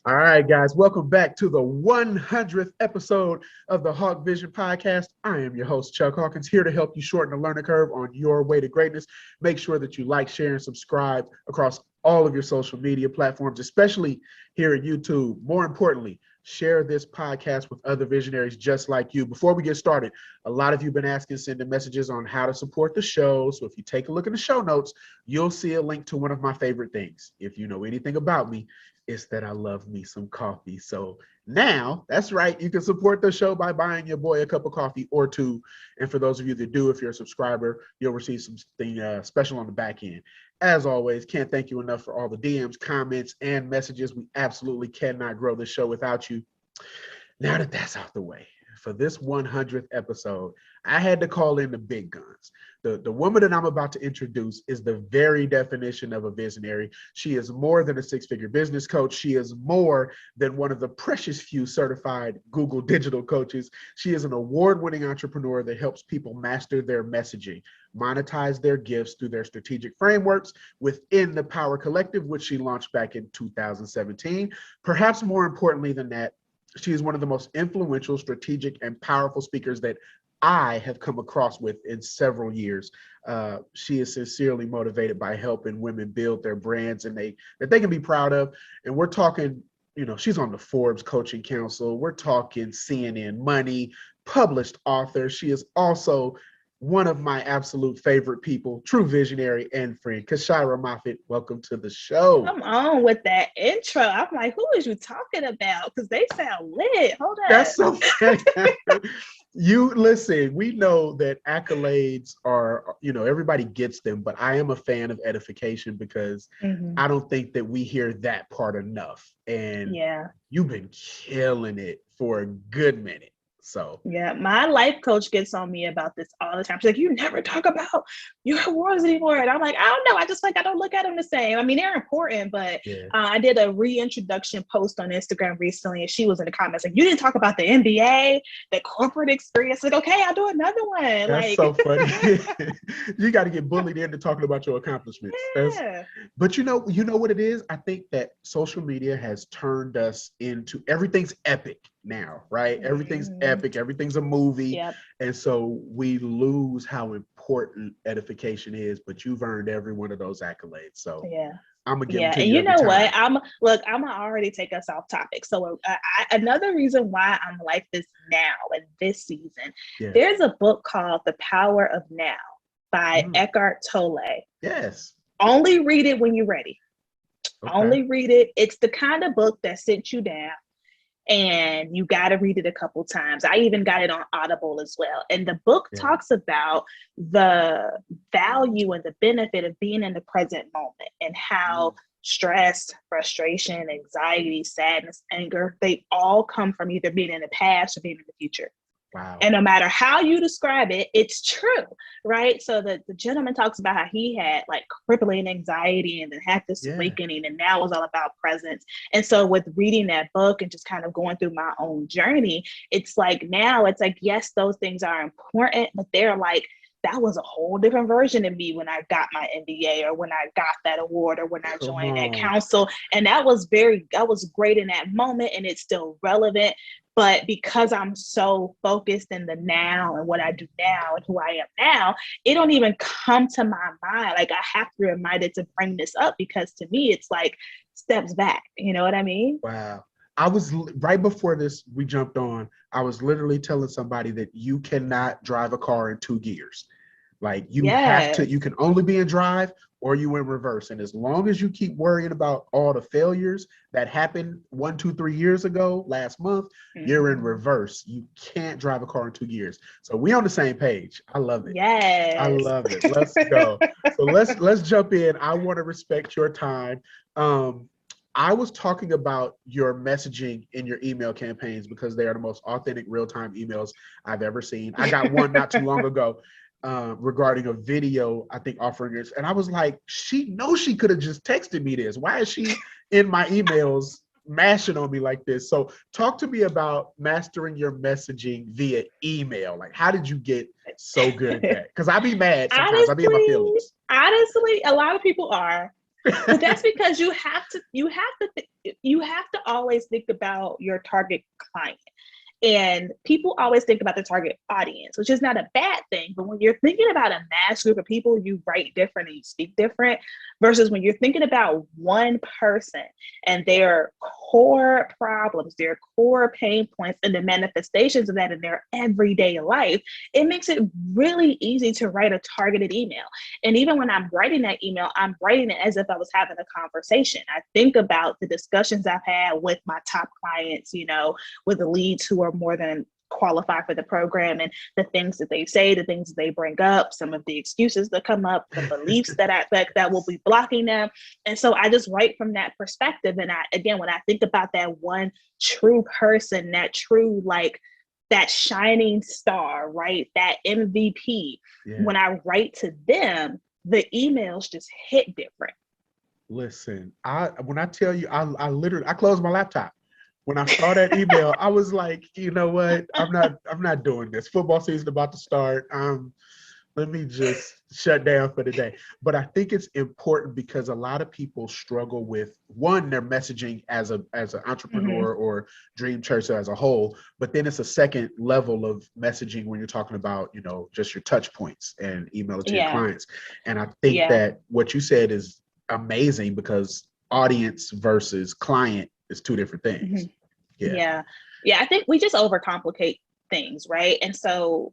All right, guys, welcome back to the 100th episode of the Hawk Vision Podcast. I am your host, Chuck Hawkins, here to help you shorten the learning curve on your way to greatness. Make sure that you like, share, and subscribe across all of your social media platforms, especially here at YouTube. More importantly, share this podcast with other visionaries just like you. Before we get started, a lot of you have been asking, sending messages on how to support the show. So if you take a look at the show notes, you'll see a link to one of my favorite things. If you know anything about me, it's that I love me some coffee. So now, that's right, you can support the show by buying your boy a cup of coffee or two. And for those of you that do, if you're a subscriber, you'll receive something special on the back end. As always, can't thank you enough for all the DMs, comments, and messages. We absolutely cannot grow the show without you. Now that that's out the way, for this 100th episode, I had to call in the big guns. The woman that I'm about to introduce is the very definition of a visionary. She is more than a six-figure business coach. She is more than one of the precious few certified Google digital coaches. She is an award-winning entrepreneur that helps people master their messaging, monetize their gifts through their strategic frameworks within the Power Collective, which she launched back in 2017. Perhaps more importantly than that, she is one of the most influential, strategic, and powerful speakers that I have come across with in several years. She is sincerely motivated by helping women build their brands and that they can be proud of. And we're talking, she's on the Forbes Coaching Council. We're talking CNN Money, published author. She is also one of my absolute favorite people, true visionary and friend, Kyshira Moffett. Welcome to the show. Come on with that intro. I'm like, who is you talking about? Because they sound lit. Hold up. That's so funny. You listen, we know that accolades are, everybody gets them, but I am a fan of edification because I don't think that we hear that part enough. And you've been killing it for a good minute. So yeah, my life coach gets on me about this all the time. She's like, you never talk about your awards anymore. And I'm like, I don't know. I just I don't look at them the same. I mean, they're important, but I did a reintroduction post on Instagram recently, and she was in the comments like, you didn't talk about the MBA, the corporate experience. Like, okay, I'll do another one. That's so funny. You got to get bullied into talking about your accomplishments. But you know what it is? I think that social media has turned us into everything's epic now, right? Everything's epic, everything's a movie. And so we lose how important edification is, but you've earned every one of those accolades. So I'm gonna give them to and you. You know what? I'm gonna already take us off topic. So another reason why I'm like this now in this season, there's a book called The Power of Now by Eckhart Tolle. Yes. Only read it when you're ready. Only read it. It's the kind of book that sits you down and you got to read it a couple times. I even got it on Audible as well. And the book talks about the value and the benefit of being in the present moment and how stress, frustration, anxiety, sadness, anger, they all come from either being in the past or being in the future. Wow. And no matter how you describe it, it's true, right? So the gentleman talks about how he had like crippling anxiety and then had this awakening, and now it's all about presence. And so with reading that book and just kind of going through my own journey, it's like now it's like, yes, those things are important, but they're like, that was a whole different version of me when I got my MBA or when I got that award or when I joined that council. And that was great in that moment, and it's still relevant. But because I'm so focused in the now and what I do now and who I am now, it don't even come to my mind. Like I have to be reminded to bring this up because to me, it's like steps back. You know what I mean? Wow. I was right before this, we jumped on, I was literally telling somebody that you cannot drive a car in 2 gears. Like you have to, you can only be in drive or you in reverse. And as long as you keep worrying about all the failures that happened 1, 2, 3 years ago, last month, you're in reverse. You can't drive a car in 2 gears. So we on the same page. I love it. Yes. I love it. Let's go. So let's jump in. I want to respect your time. I was talking about your messaging in your email campaigns because they are the most authentic real-time emails I've ever seen. I got one not too long ago regarding a video, I think, offering this. And I was like, she knows she could have just texted me this. Why is she in my emails mashing on me like this? So talk to me about mastering your messaging via email. Like, how did you get so good at that? Because I be mad sometimes. I be in my feelings. Honestly, a lot of people are. But that's because you have to always think about your target client. And people always think about the target audience, which is not a bad thing. But when you're thinking about a mass group of people, you write different and you speak different, versus when you're thinking about one person and their core problems, their core pain points, and the manifestations of that in their everyday life, it makes it really easy to write a targeted email. And even when I'm writing that email, I'm writing it as if I was having a conversation. I think about the discussions I've had with my top clients, with the leads who are more than qualified for the program, and the things that they say, the things that they bring up, some of the excuses that come up, the beliefs that will be blocking them. And so I just write from that perspective. And when I think about that one true person, that true, that shining star, right? That MVP, when I write to them, the emails just hit different. Listen, when I tell you, I literally closed my laptop. When I saw that email, I was like, you know what? I'm not doing this. Football season about to start. Let me just shut down for the day. But I think it's important because a lot of people struggle with, one, their messaging as an entrepreneur or Dream Church as a whole. But then it's a second level of messaging when you're talking about, just your touch points and email it to your clients. And I think that what you said is amazing, because audience versus client is two different things. Yeah. I think we just overcomplicate things, right? And so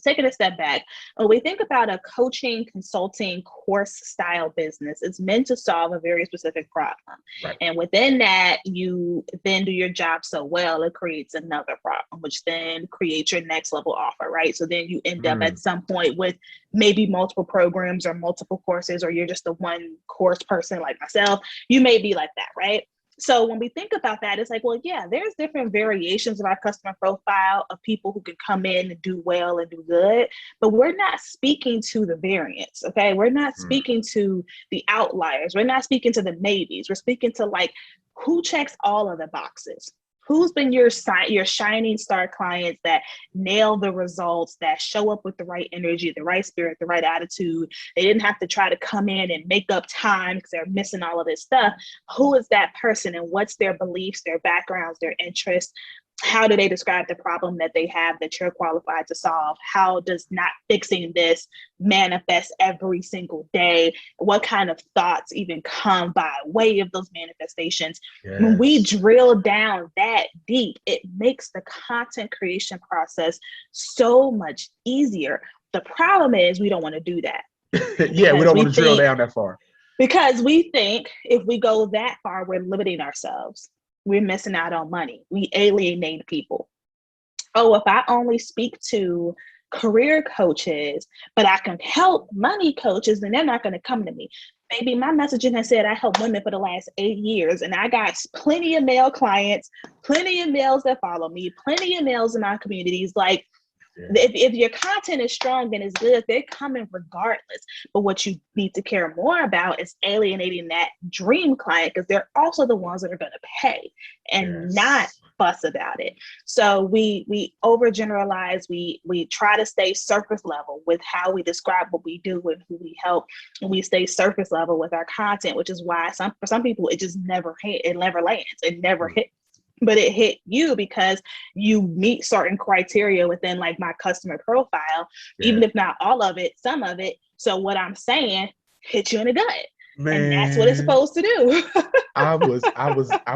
taking a step back, when we think about a coaching, consulting, course style business, it's meant to solve a very specific problem. Right. And within that, you then do your job so well, it creates another problem, which then creates your next level offer, right? So then you end up at some point with maybe multiple programs or multiple courses, or you're just a one course person like myself. You may be like that, right? So when we think about that, it's like, well, yeah, there's different variations of our customer profile of people who can come in and do well and do good, but we're not speaking to the variance, okay? We're not speaking to the outliers. We're not speaking to the maybes. We're speaking to who checks all of the boxes. Who's been your shining star clients that nail the results, that show up with the right energy, the right spirit, the right attitude? They didn't have to try to come in and make up time because they're missing all of this stuff. Who is that person, and what's their beliefs, their backgrounds, their interests? How do they describe the problem that they have that you're qualified to solve? How does not fixing this manifest every single day? What kind of thoughts even come by way of those manifestations? Yes. When we drill down that deep, it makes the content creation process so much easier. The problem is we don't want to do that. We don't want to drill down that far. Because we think if we go that far, we're limiting ourselves. We're missing out on money. We alienate people. Oh, if I only speak to career coaches, but I can help money coaches, then they're not going to come to me. Maybe my messaging has said I help women for the last 8 years, and I got plenty of male clients, plenty of males that follow me, plenty of males in my communities. If your content is strong and is good, they're coming regardless. But what you need to care more about is alienating that dream client, because they're also the ones that are going to pay and not fuss about it. So we overgeneralize. We try to stay surface level with how we describe what we do and who we help, and we stay surface level with our content, which is why for some people it just never lands. It never hits. But it hit you because you meet certain criteria within my customer profile, even if not all of it, some of it. So what I'm saying hit you in the gut. Man, and that's what it's supposed to do. I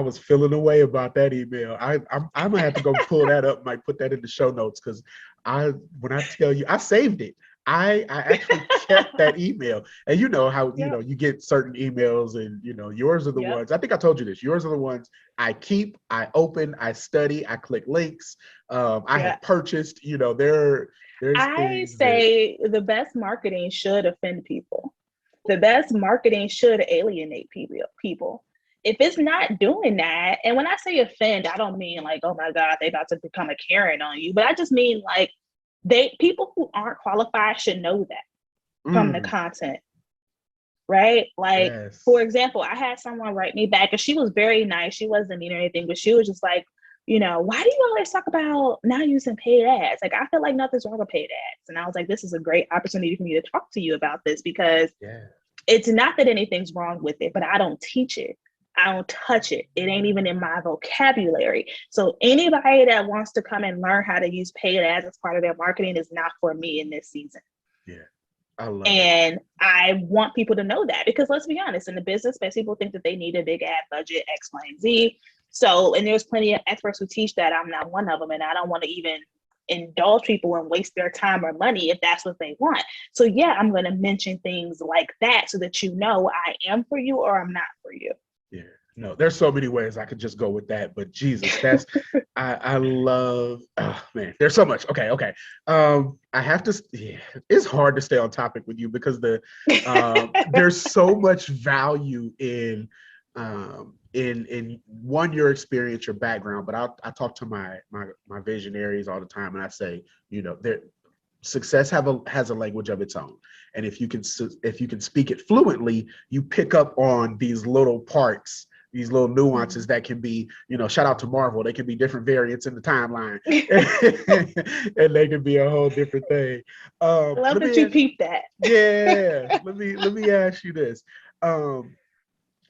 was feeling away about that email. I'm gonna have to go pull that up, might put that in the show notes, because when I tell you, I saved it. I actually kept that email. And you know how, you get certain emails, and, yours are the ones, I think I told you this, yours are the ones I keep, I open, I study, I click links. I have purchased, there's I say the best marketing should offend people. The best marketing should alienate people. If it's not doing that, and when I say offend, I don't mean oh my God, they about to become a Karen on you, but I just mean people who aren't qualified should know that from the content, right? For example, I had someone write me back, and she was very nice. She wasn't mean or anything, but she was just why do you always talk about not using paid ads? I feel like nothing's wrong with paid ads. And I was like, this is a great opportunity for me to talk to you about this, because It's not that anything's wrong with it, but I don't teach it. I don't touch it. It ain't even in my vocabulary. So anybody that wants to come and learn how to use paid ads as part of their marketing is not for me in this season. Yeah. I love and it. I want people to know that, because let's be honest, in the business space, people think that they need a big ad budget, X, Y, and Z. So, and there's plenty of experts who teach that. I'm not one of them, and I don't want to even indulge people and waste their time or money if that's what they want. So yeah, I'm going to mention things like that so that you know I am for you or I'm not for you. Yeah. No, there's so many ways I could just go with that, but Jesus, that's I love. Oh man, there's so much. Okay. I have to. Yeah, it's hard to stay on topic with you because there's so much value in one, your experience, your background. But I talk to my visionaries all the time, and I say, success has a language of its own, and if you can speak it fluently, you pick up on these little parts, these little nuances that can be, shout out to Marvel, they can be different variants in the timeline, and they can be a whole different thing. I love that you peeped that. Yeah, let me ask you this.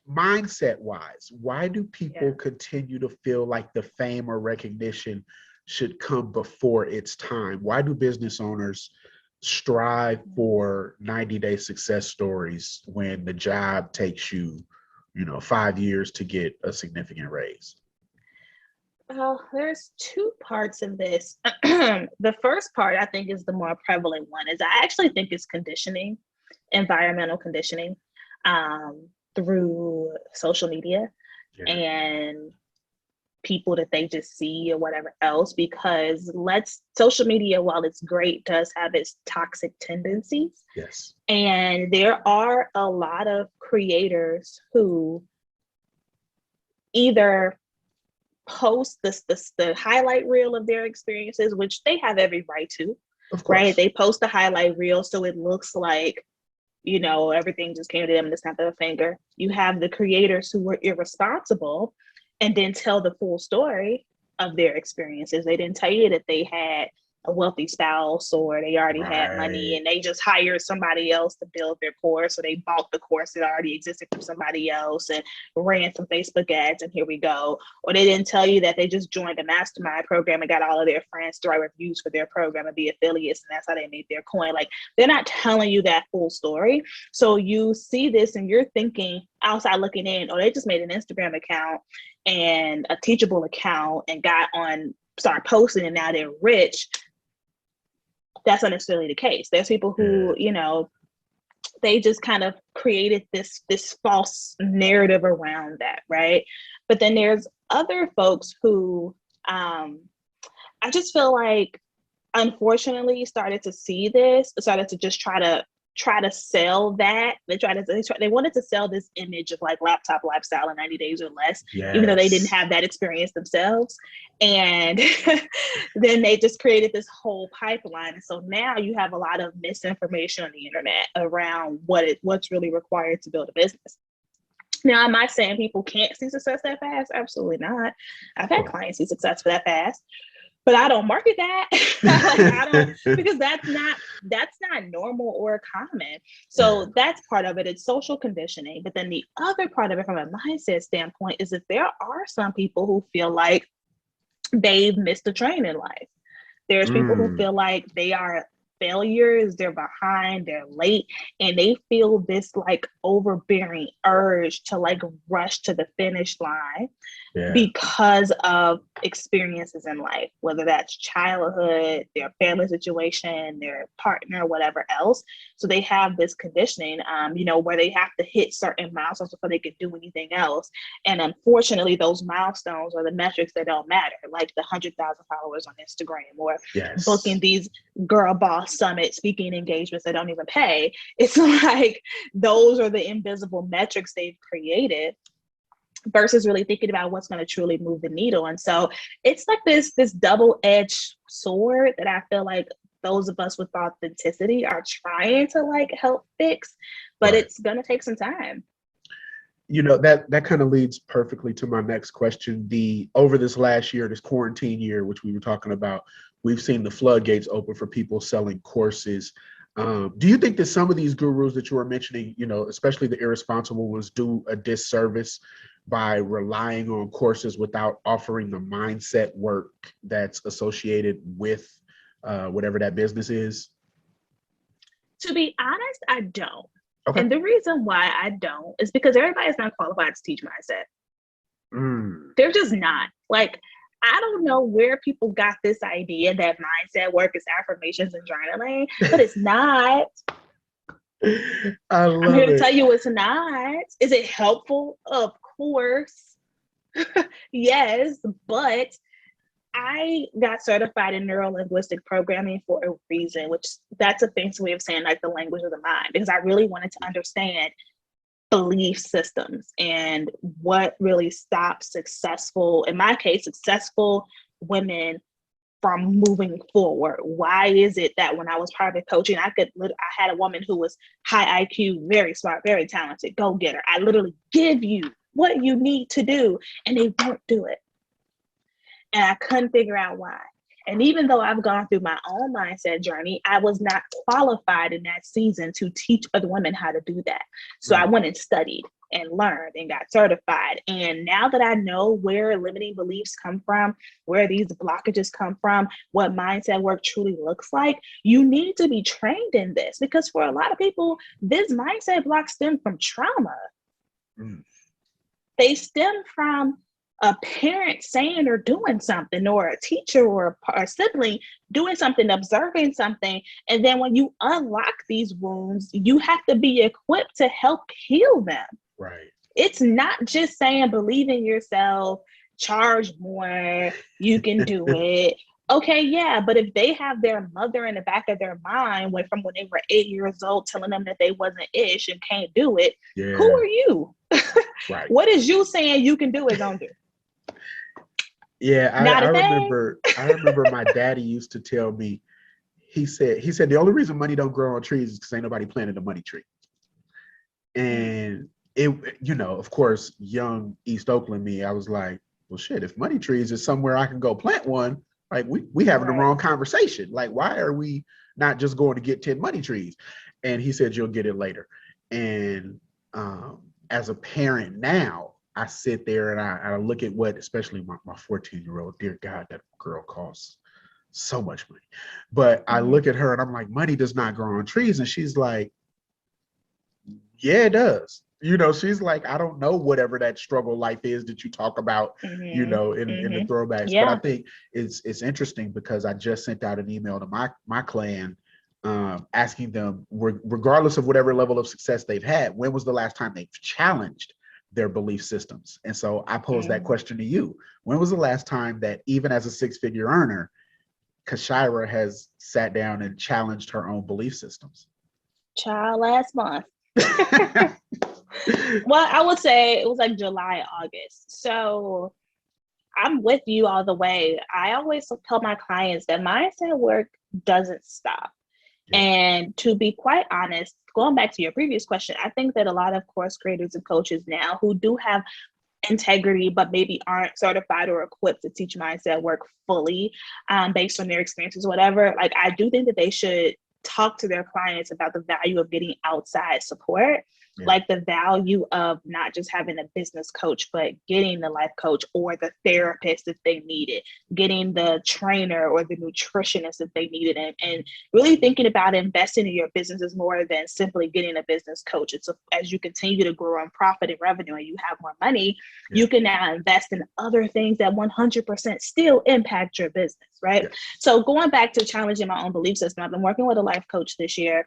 Mindset wise, why do people continue to feel like the fame or recognition should come before its time? Why do business owners strive for 90-day success stories when the job takes you, 5 years to get a significant raise? Well, there's two parts of this. The first part, I think, is the more prevalent one, is I actually think it's conditioning, environmental conditioning, through social media and people that they just see or whatever else, because social media, while it's great, does have its toxic tendencies. Yes. And there are a lot of creators who either post the highlight reel of their experiences, which they have every right to, of course. Right? They post the highlight reel so it looks like, everything just came to them in the snap of a finger. You have the creators who were irresponsible and then tell the full story of their experiences. They didn't tell you that they had a wealthy spouse or they already had money and they just hired somebody else to build their course, or they bought the course that already existed from somebody else and ran some Facebook ads and here we go. Or they didn't tell you that they just joined a mastermind program and got all of their friends to write reviews for their program and be affiliates, and that's how they made their coin. Like, they're not telling you that full story. So you see this and you're thinking outside looking in, they just made an Instagram account and a Teachable account and started posting and now they're rich. That's not necessarily the case. There's people who, they just kind of created this false narrative around that, right? But then there's other folks who I just feel like, unfortunately, started to just try to sell that. They wanted to sell this image of like laptop lifestyle in 90 days or less, even though they didn't have that experience themselves. And then they just created this whole pipeline. And so now you have a lot of misinformation on the internet around what's really required to build a business. Now, am I saying people can't see success that fast? Absolutely not. I've had clients see success for that fast. But I don't market that. I don't, because that's not normal or common. So that's part of it. It's social conditioning. But then the other part of it from a mindset standpoint is that there are some people who feel like they've missed the train in life. There's people who feel like they are failures, they're behind, they're late, and they feel this like overbearing urge to like rush to the finish line because of experiences in life, whether that's childhood, their family situation, their partner, whatever else. So they have this conditioning, where they have to hit certain milestones before they can do anything else. And unfortunately, those milestones are the metrics that don't matter, like the 100,000 followers on Instagram or booking these girl boss summit speaking engagements that don't even pay. It's like those are the invisible metrics they've created, versus really thinking about what's going to truly move the needle. And so it's like this double-edged sword that I feel like those of us with authenticity are trying to like help fix, but it's going to take some time. That kind of leads perfectly to my next question. Over this last year, this quarantine year, which we were talking about, we've seen the floodgates open for people selling courses. Do you think that some of these gurus that you were mentioning, especially the irresponsible ones, do a disservice by relying on courses without offering the mindset work that's associated with whatever that business is? To be honest, I don't. Okay. And the reason why I don't is because everybody's not qualified to teach mindset. They're just not. Like, I don't know where people got this idea that mindset work is affirmations and journaling, but it's not. I'm here to tell you it's not. Is it helpful? Of course. Yes, but I got certified in neuro-linguistic programming for a reason, which that's a fancy way of saying like the language of the mind, because I really wanted to understand belief systems and what really stops successful, in my case, successful women from moving forward. Why is it that when I was private coaching, I had a woman who was high IQ, very smart, very talented, go getter. I literally give you what you need to do, and they won't do it. And I couldn't figure out why. And even though I've gone through my own mindset journey, I was not qualified in that season to teach other women how to do that. So I went and studied and learned and got certified. And now that I know where limiting beliefs come from, where these blockages come from, what mindset work truly looks like, you need to be trained in this, because for a lot of people, this mindset block stem from trauma. They stem from a parent saying or doing something, or a teacher or a sibling doing something, observing something. And then when you unlock these wounds, you have to be equipped to help heal them. Right. It's not just saying, believe in yourself, charge more, you can do it. Okay, yeah, but if they have their mother in the back of their mind from when they were 8 years old telling them that they wasn't ish and can't do it, who are you? Right. What is you saying you can do is gonna do? Yeah, I remember my daddy used to tell me, he said the only reason money don't grow on trees is because ain't nobody planted a money tree. And it, of course, young East Oakland me, I was like, well, shit, if money trees is somewhere I can go plant one, like we having the wrong conversation. Like, why are we not just going to get 10 money trees? And he said, you'll get it later. And as a parent now, I sit there and I look at what, especially my 14-year-old, dear God, that girl costs so much money. But I look at her and I'm like, money does not grow on trees. And she's like, yeah, it does. She's like, I don't know whatever that struggle life is that you talk about, in the throwbacks. Yeah. But I think it's interesting because I just sent out an email to my clan asking them, regardless of whatever level of success they've had, when was the last time they've challenged their belief systems? And so I posed that question to you. When was the last time that, even as a six-figure earner, Kyshira has sat down and challenged her own belief systems? Child, last month. Well, I would say it was like July, August. So I'm with you all the way. I always tell my clients that mindset work doesn't stop. Yeah. And to be quite honest, going back to your previous question, I think that a lot of course creators and coaches now who do have integrity, but maybe aren't certified or equipped to teach mindset work fully, based on their experiences, whatever, like I do think that they should talk to their clients about the value of getting outside support. Yeah. Like the value of not just having a business coach, but getting the life coach or the therapist if they need it, getting the trainer or the nutritionist if they need it, and really thinking about investing in your businesses more than simply getting a business coach. It's as you continue to grow in profit and revenue and you have more money, you can now invest in other things that 100% still impact your business, right? Yes. So going back to challenging my own belief system, I've been working with a life coach this year,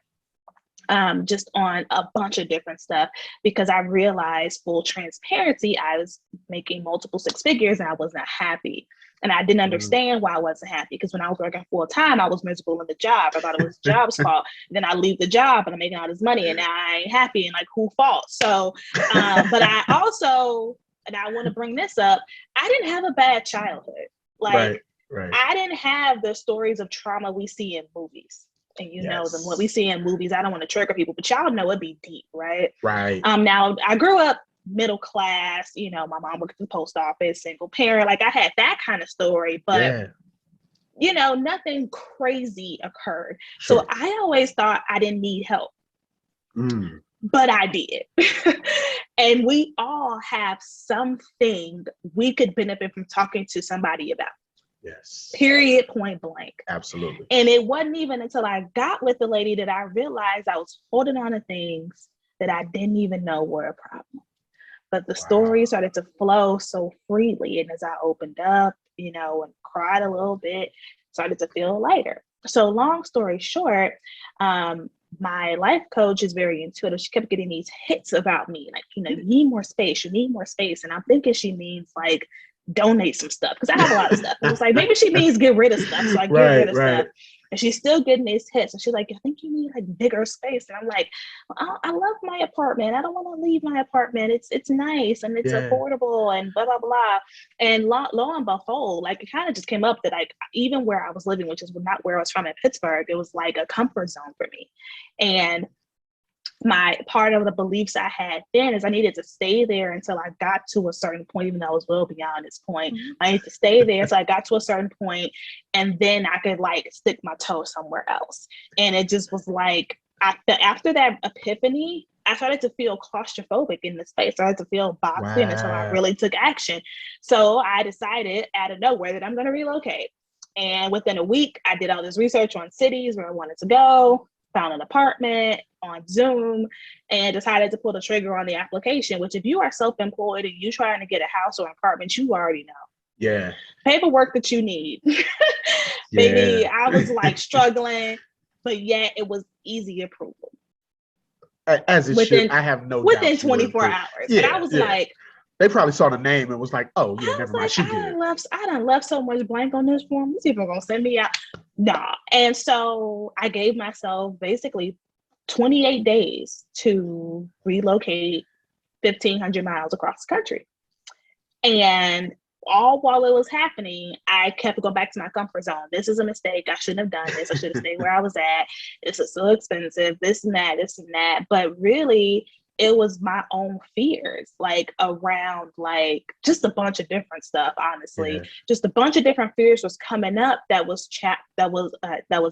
just on a bunch of different stuff, because I realized, full transparency, I was making multiple six figures and I was not happy. And I didn't understand why I wasn't happy, because when I was working full time, I was miserable in the job. I thought it was the job's fault. Then I leave the job and I'm making all this money and now I ain't happy, and like, who fault? So, but I also, and I want to bring this up, I didn't have a bad childhood. Like, right. I didn't have the stories of trauma we see in movies. And know them, what we see in movies. I don't want to trigger people, but y'all know it'd be deep, right? Right. Now I grew up middle class, my mom worked at the post office, single parent. Like I had that kind of story, but nothing crazy occurred. Sure. So I always thought I didn't need help. Mm. But I did. And we all have something we could benefit from talking to somebody about. Yes. Period, point blank. Absolutely. And it wasn't even until I got with the lady that I realized I was holding on to things that I didn't even know were a problem. But the story started to flow so freely. And as I opened up, and cried a little bit, started to feel lighter. So long story short, my life coach is very intuitive. She kept getting these hits about me, like, you need more space. You need more space. And I'm thinking she means like donate some stuff, because I have a lot of stuff. It was like, maybe she means get rid of stuff. So I get rid of stuff. And she's still getting these hits. And she's like, I think you need like bigger space. And I'm like, well, I love my apartment. I don't want to leave my apartment. It's nice and it's affordable and blah, blah, blah. And lo and behold, like it kind of just came up that like, even where I was living, which is not where I was from in Pittsburgh, it was like a comfort zone for me. And my part of the beliefs I had then is I needed to stay there until I got to a certain point, even though I was well beyond this point. Mm-hmm. I needed to stay there until I got to a certain point, and then I could like stick my toe somewhere else. And it just was like, after that epiphany, I started to feel claustrophobic in the space. I started to feel boxed in until I really took action. So I decided out of nowhere that I'm going to relocate. And within a week, I did all this research on cities where I wanted to go, found an apartment on Zoom, and decided to pull the trigger on the application, which if you are self-employed and you trying to get a house or apartment, you already know. Yeah. Paperwork that you need. Baby, I was like struggling, but yet it was easy approval. As it should. I have no doubt. Within 24 hours. Yeah, and I was like, they probably saw the name and was like, oh, yeah, never mind. She good. I done left so much blank on this form. These people are going to send me out. Nah. And so I gave myself basically 28 days to relocate 1,500 miles across the country. And all while it was happening, I kept going back to my comfort zone. This is a mistake. I shouldn't have done this. I should have stayed where I was at. This is so expensive. This and that. But really, it was my own fears, like around like just a bunch of different stuff, honestly. Just a bunch of different fears was coming up that was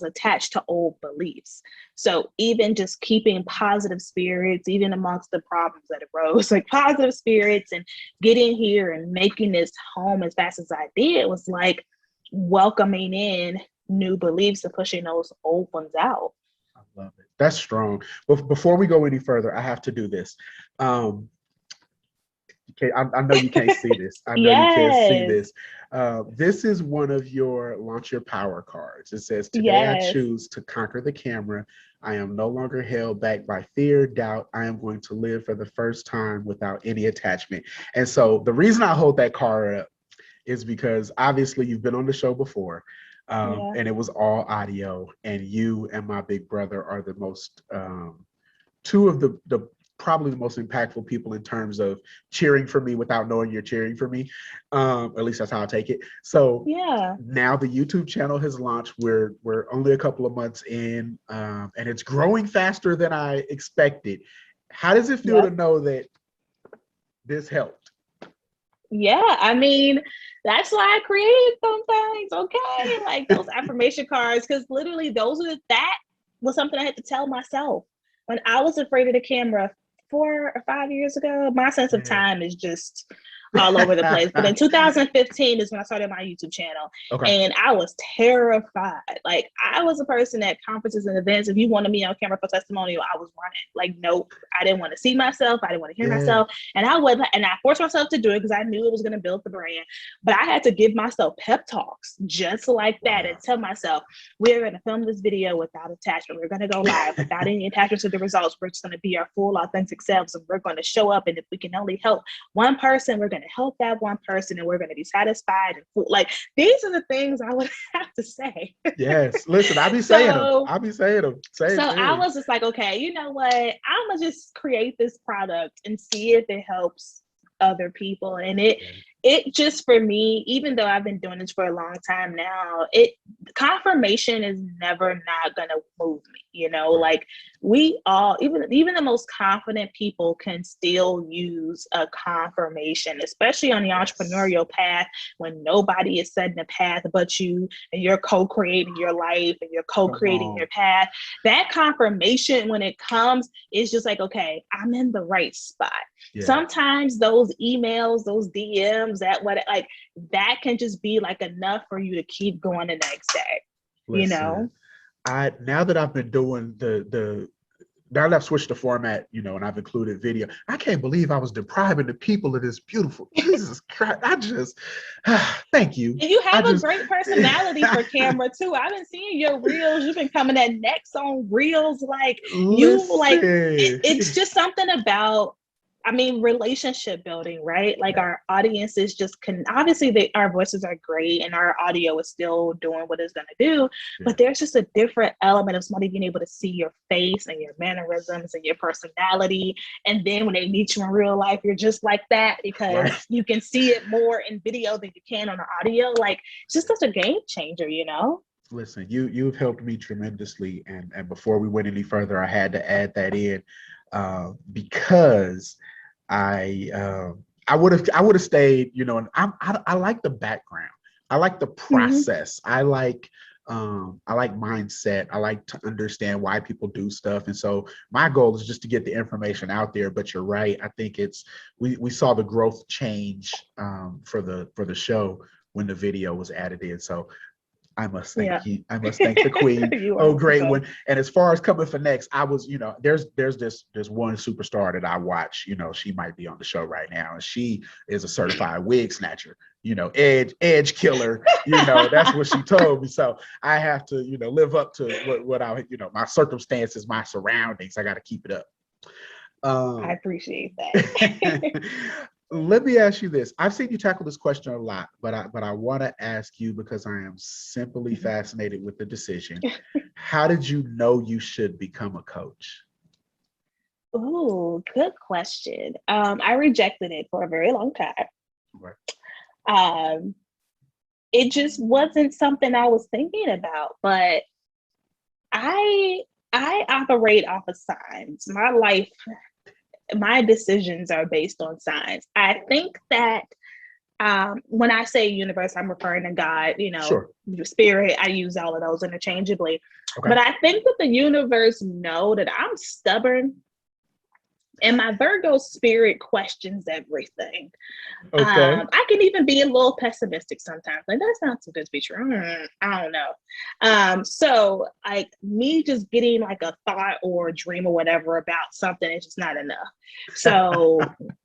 attached to old beliefs. So even just keeping positive spirits, even amongst the problems that arose, like positive spirits and getting here and making this home as fast as I did was like welcoming in new beliefs and pushing those old ones out. Love it. That's strong. But before we go any further, I have to do this. I know you can't see this. I know you can't see this. This is one of your Launch Your Power cards. It says, today I choose to conquer the camera. I am no longer held back by fear, doubt. I am going to live for the first time without any attachment. And so the reason I hold that card up is because obviously you've been on the show before. And it was all audio, and you and my big brother are the most two of the probably the most impactful people in terms of cheering for me without knowing you're cheering for me. At least that's how I take it. So now the YouTube channel has launched. We're only a couple of months in, and it's growing faster than I expected. How does it feel to know that this helped? Yeah, I mean, that's why I created some things, okay? Like those affirmation cards, because literally that was something I had to tell myself. When I was afraid of the camera 4 or 5 years ago, my sense of time is just all over the place. But in 2015 is when I started my YouTube channel. And I was terrified. Like I was a person at conferences and events. If you wanted me on camera for testimonial, I was running. Like, nope, I didn't want to see myself. I didn't want to hear myself. And I forced myself to do it because I knew it was going to build the brand. But I had to give myself pep talks just like that and tell myself, we're going to film this video without attachment. We're going to go live without any attachments to the results. We're just going to be our full authentic selves, and we're going to show up. And if we can only help one person, we're going to help that one person, and we're going to be satisfied and full. Like these are the things I would have to say. Yes, listen, I be saying them. So I was just like, okay, you know what? I'm gonna just create this product and see if it helps other people. And it just, for me, even though I've been doing this for a long time now, confirmation is never not gonna move me. Like, we all, even the most confident people can still use a confirmation, especially on the entrepreneurial path, when nobody is setting a path but you, and you're co-creating your life and you're co-creating your path. That confirmation, when it comes, is just like, okay, I'm in the right spot. Yeah. Sometimes those emails, those DMs, that can just be like enough for you to keep going the next day. Listen, now that I've been doing now that I've switched the format, and I've included video, I can't believe I was depriving the people of this beautiful, Jesus Christ, thank you. And you have a great personality for camera too. I've been seeing your reels. You've been coming at next on reels. It's just something about, relationship building, right? Like, our audiences just obviously our voices are great and our audio is still doing what it's going to do, but there's just a different element of somebody being able to see your face and your mannerisms and your personality. And then when they meet you in real life, you're just like that, because you can see it more in video than you can on the audio. Like, it's just such a game changer, Listen, you've helped me tremendously. And before we went any further, I had to add that in, because I would have stayed, and I like the background. I like the process. I like mindset. I like to understand why people do stuff. And so my goal is just to get the information out there. But you're right. I think we saw the growth change for the show when the video was added in. So I must thank you. I must thank the queen. Oh, great one. And as far as coming for next, I was, there's one superstar that I watch, she might be on the show right now, and she is a certified wig snatcher, edge killer, that's what she told me. So I have to, live up to what I, my circumstances, my surroundings. I got to keep it up. I appreciate that. Let me ask you this. I've seen you tackle this question a lot, but I want to ask you, because I am simply fascinated with the decision. How did you know you should become a coach? Oh, good question. I rejected it for a very long time. Right. It just wasn't something I was thinking about, but I operate off of signs. My life, my decisions are based on signs. I think that when I say universe, I'm referring to God, spirit. I use all of those interchangeably. Okay. But I think that the universe know that I'm stubborn, and my Virgo spirit questions everything. Okay. I can even be a little pessimistic sometimes. Like, that sounds too good to be true. I don't know. So like, me just getting like a thought or a dream or whatever about something is just not enough. So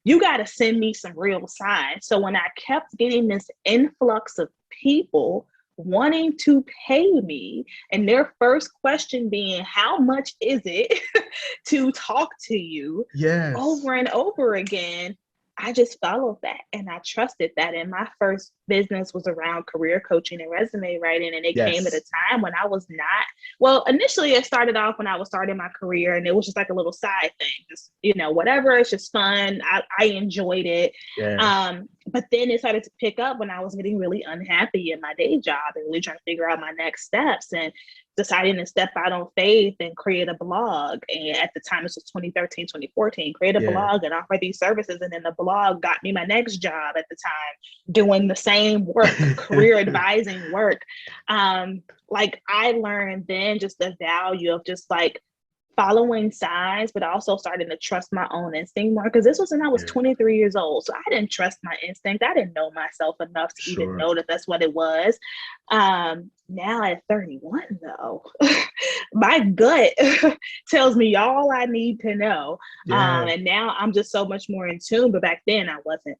you got to send me some real signs. So when I kept getting this influx of people wanting to pay me, and their first question being, how much is it to talk to you? Yes. Over and over again, I just followed that, and I trusted that. And my first business was around career coaching and resume writing. And it came at a time when I was not, well, initially it started off when I was starting my career, and it was just like a little side thing, just, whatever. It's just fun. I enjoyed it. Yeah. But then it started to pick up when I was getting really unhappy in my day job and really trying to figure out my next steps, and deciding to step out on faith and create a blog. And at the time, this was 2013, 2014, create a blog and offer these services. And then the blog got me my next job at the time, doing the same work, career advising work. Like, I learned then just the value of just like following signs, but also starting to trust my own instinct more. Because this was when I was 23 years old. So I didn't trust my instinct. I didn't know myself enough to even know that that's what it was. Now at 31 though, my gut tells me all I need to know. And now I'm just so much more in tune, but back then I wasn't.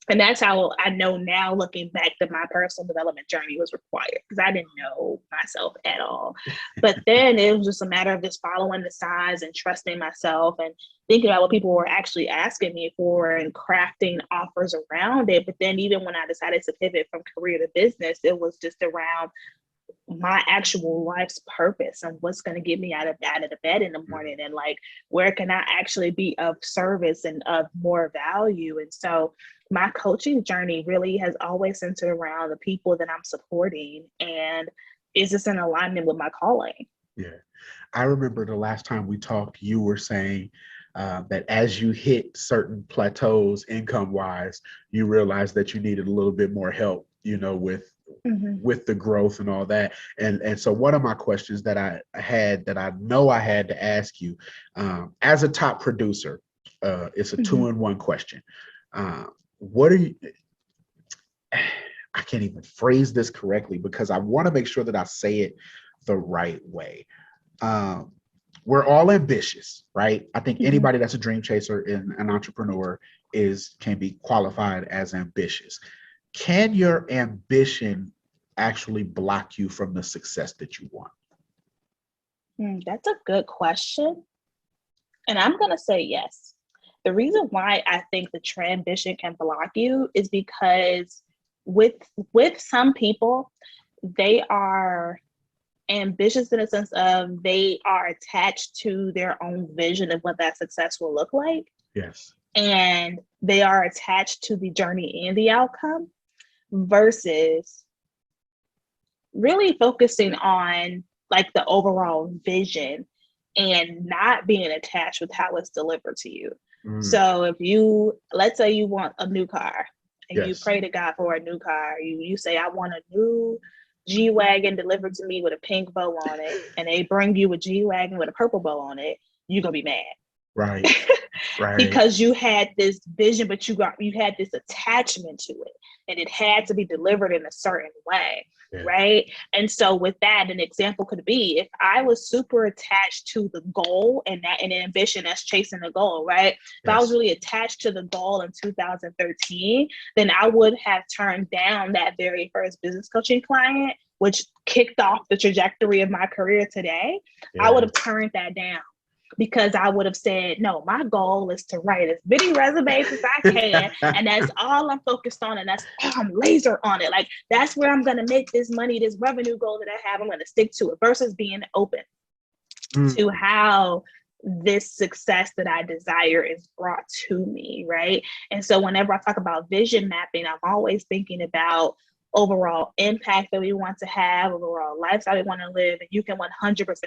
And that's how I know now, looking back, that my personal development journey was required, because I didn't know myself at all. But then it was just a matter of just following the signs and trusting myself and thinking about what people were actually asking me for and crafting offers around it. But then even when I decided to pivot from career to business, it was just around, my actual life's purpose and what's going to get me out of the bed in the morning, and like, where can I actually be of service and of more value? And so my coaching journey really has always centered around the people that I'm supporting, and is this in alignment with my calling? Yeah. I remember the last time we talked, you were saying that as you hit certain plateaus income wise, you realized that you needed a little bit more help, with the growth and all that. And so one of my questions that I had, that I know I had to ask you, as a top producer, it's a 2-in-1 question. What are you, I can't even phrase this correctly because I want to make sure that I say it the right way. We're all ambitious, right? I think anybody that's a dream chaser and an entrepreneur can be qualified as ambitious. Can your ambition actually block you from the success that you want? That's a good question. And I'm going to say yes. The reason why I think the ambition can block you is because with some people, they are ambitious in a sense of they are attached to their own vision of what that success will look like. Yes. And they are attached to the journey and the outcome versus really focusing on like the overall vision and not being attached with how it's delivered to you. So if let's say you want a new car and you pray to God for a new car, you say, I want a new G-Wagon delivered to me with a pink bow on it, and they bring you a G-Wagon with a purple bow on it, you're gonna be mad. Right. Right. Because you had this vision, but you had this attachment to it, and it had to be delivered in a certain way. Yeah. Right. And so with that, an example could be if I was super attached to the goal and an ambition that's chasing the goal, right? If I was really attached to the goal in 2013, then I would have turned down that very first business coaching client, which kicked off the trajectory of my career today. Yeah. I would have turned that down, because I would have said, no, my goal is to write as many resumes as I can. And that's all I'm focused on. And that's all I'm laser on it. Like, that's where I'm going to make this money, this revenue goal that I have, I'm going to stick to it, versus being open to how this success that I desire is brought to me. Right. And so whenever I talk about vision mapping, I'm always thinking about overall impact that we want to have, overall lifestyle we want to live. And you can 100%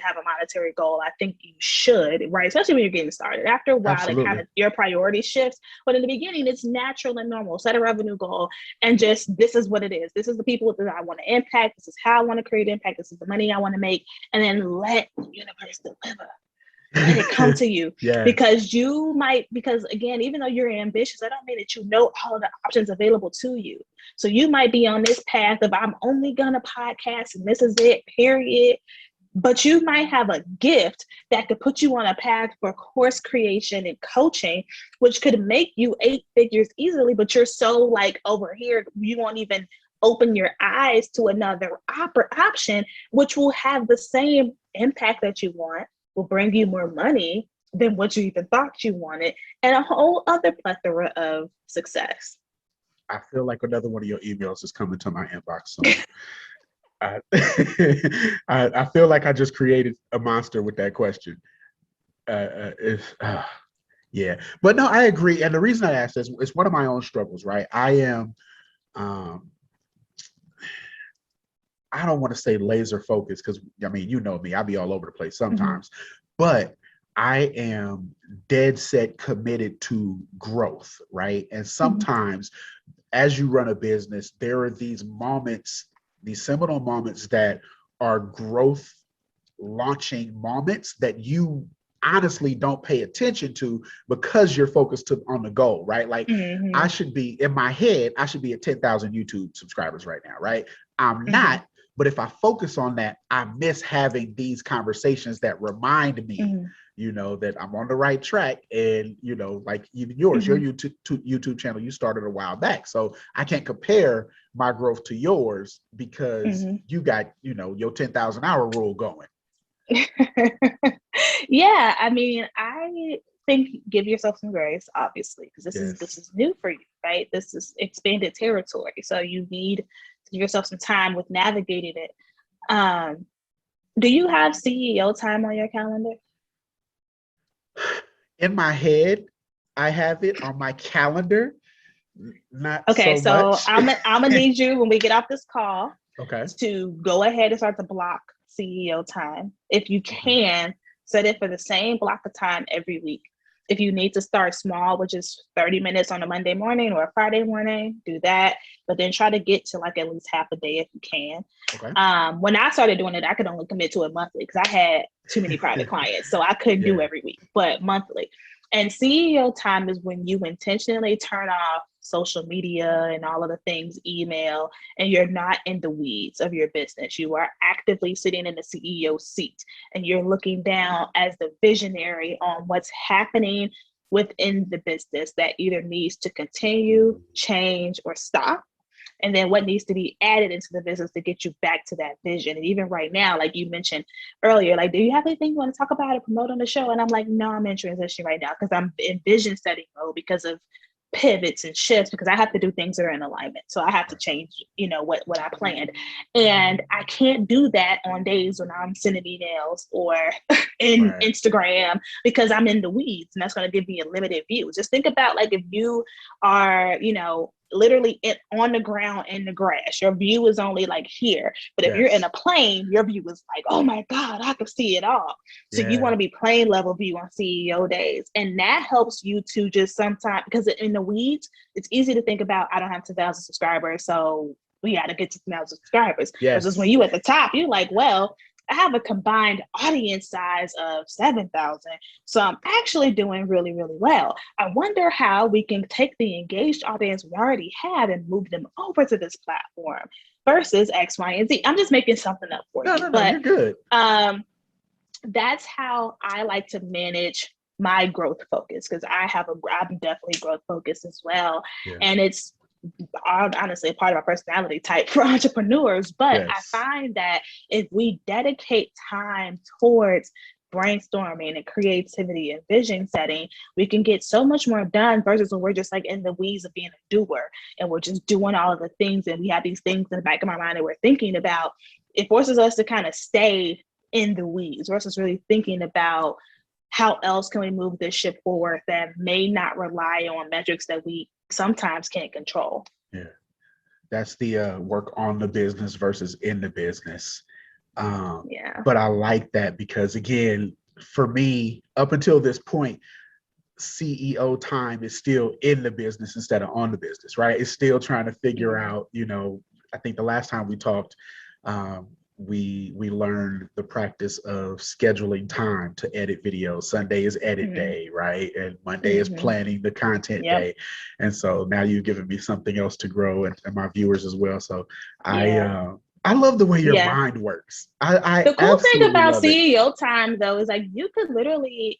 have a monetary goal. I think you should, right? Especially when you're getting started. After a while, it kind of, your priority shifts. But in the beginning, it's natural and normal. Set a revenue goal and just, this is what it is. This is the people that I want to impact. This is how I want to create impact. This is the money I want to make. And then let the universe deliver. Let it come to you. Because again, even though you're ambitious, I don't mean that you know all of the options available to you. So you might be on this path of, I'm only gonna podcast and this is it, period. But you might have a gift that could put you on a path for course creation and coaching, which could make you 8 figures easily, but you're so like over here, you won't even open your eyes to another option, which will have the same impact that you want, will bring you more money than what you even thought you wanted, and a whole other plethora of success. I feel like another one of your emails is coming to my inbox soon. I feel like I just created a monster with that question. Yeah, but no, I agree. And the reason I asked this is one of my own struggles, right? I am, I don't want to say laser focused, because I mean, you know me, I'll be all over the place sometimes, but I am dead set committed to growth, right? And sometimes as you run a business, there are these moments, these seminal moments that are growth launching moments that you honestly don't pay attention to because you're focused on the goal, right? Like I should be, in my head, I should be at 10,000 YouTube subscribers right now, right? I'm not. But if I focus on that, I miss having these conversations that remind me, that I'm on the right track. And, like even yours, your YouTube channel, you started a while back. So I can't compare my growth to yours because you got, your 10,000 hour rule going. Yeah. I mean, I think give yourself some grace, obviously, because this is new for you, right? This is expanded territory. So you need to give yourself some time with navigating it. Do you have CEO time on your calendar? In my head, I have it. On my calendar, not Okay, so so much. I'm gonna need you when we get off this call Okay. to go ahead and start to block CEO time. If you can, set it for the same block of time every week. If you need to start small, which is 30 minutes on a Monday morning or a Friday morning, do that. But then try to get to like at least half a day if you can. Okay. When I started doing it, I could only commit to it monthly because I had too many private clients. So I couldn't do every week, but monthly. And CEO time is when you intentionally turn off social media and all of the things, email, and you're not in the weeds of your business. You are actively sitting in the CEO seat and you're looking down as the visionary on what's happening within the business that either needs to continue, change, or stop. And then what needs to be added into the business to get you back to that vision. And even right now, like you mentioned earlier, like, do you have anything you want to talk about or promote on the show? And I'm like, no, I'm in transition right now because I'm in vision setting mode because of pivots and shifts, because I have to do things that are in alignment. So I have to change, what I planned. And I can't do that on days when I'm sending emails or in Instagram because I'm in the weeds, and that's going to give me a limited view. Just think about like if you are, literally on the ground in the grass, your view is only like here. But if you're in a plane, your view is like, oh my God, I can see it all. So you want to be plane level view on CEO days. And that helps you to just sometimes, because in the weeds, it's easy to think about, I don't have 2,000 subscribers, so we got to get to 2,000 subscribers. Versus when you at the top, you're like, well, I have a combined audience size of 7,000. So I'm actually doing really, really well. I wonder how we can take the engaged audience we already have and move them over to this platform versus X, Y, and Z. I'm just making something up for you. No, you're good. That's how I like to manage my growth focus, because I'm definitely growth focused as well. Yeah. And it's honestly a part of our personality type for entrepreneurs. But I find that if we dedicate time towards brainstorming and creativity and vision setting, we can get so much more done versus when we're just like in the weeds of being a doer and we're just doing all of the things and we have these things in the back of our mind that we're thinking about. It forces us to kind of stay in the weeds versus really thinking about how else can we move this ship forward that may not rely on metrics that we sometimes can't control. Yeah, that's the work on the business versus in the business. But I like that because, again, for me, up until this point, CEO time is still in the business instead of on the business, right? It's still trying to figure out, I think the last time we talked, we learned the practice of scheduling time to edit videos. Sunday is edit day, right? And Monday is planning the content day. And so now you've given me something else to grow and my viewers as well. So I love the way your mind works. The cool thing about CEO time, though, is like you could literally,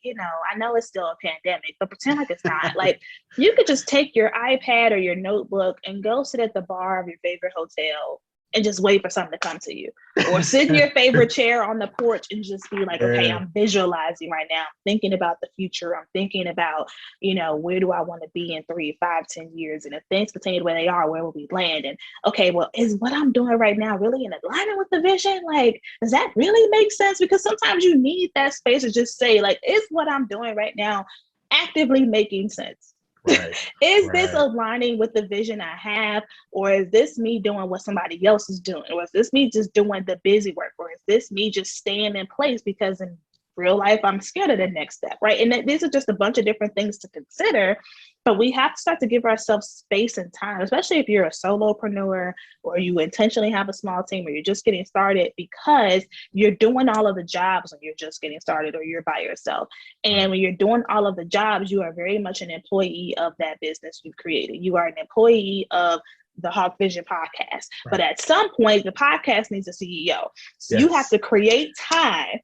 I know it's still a pandemic, but pretend like it's not. Like you could just take your iPad or your notebook and go sit at the bar of your favorite hotel and just wait for something to come to you, or sit in your favorite chair on the porch and just be like, okay, I'm visualizing right now, I'm thinking about the future. I'm thinking about, where do I want to be in 3, 5, 10 years? And if things continue the way they are, where will we land? And okay, well, is what I'm doing right now really in alignment with the vision? Like, does that really make sense? Because sometimes you need that space to just say, like, is what I'm doing right now actively making sense? Right. Is this aligning with the vision I have, or is this me doing what somebody else is doing, or is this me just doing the busy work, or is this me just staying in place because in real life I'm scared of the next step, right? And these are just a bunch of different things to consider, but we have to start to give ourselves space and time, especially if you're a solopreneur or you intentionally have a small team or you're just getting started, because you're doing all of the jobs when you're just getting started or you're by yourself. And when you're doing all of the jobs, you are very much an employee of that business you've created. You are an employee of the Hawk Vision podcast. But at some point, the podcast needs a CEO. So you have to create time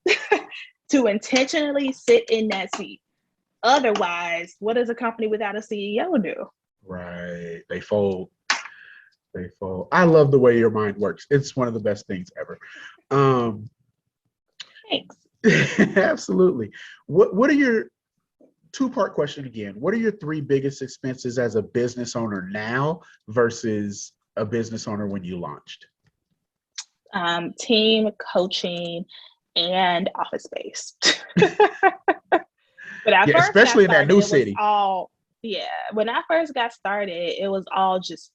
to intentionally sit in that seat. Otherwise, what does a company without a CEO do? Right. They fold. I love the way your mind works. It's one of the best things ever. Thanks. Absolutely. What are your, two-part question again, what are your 3 biggest expenses as a business owner now versus a business owner when you launched? Team coaching and office space. But I Yeah, first got especially in that started, new it was city. all, yeah. When I first got started, it was all just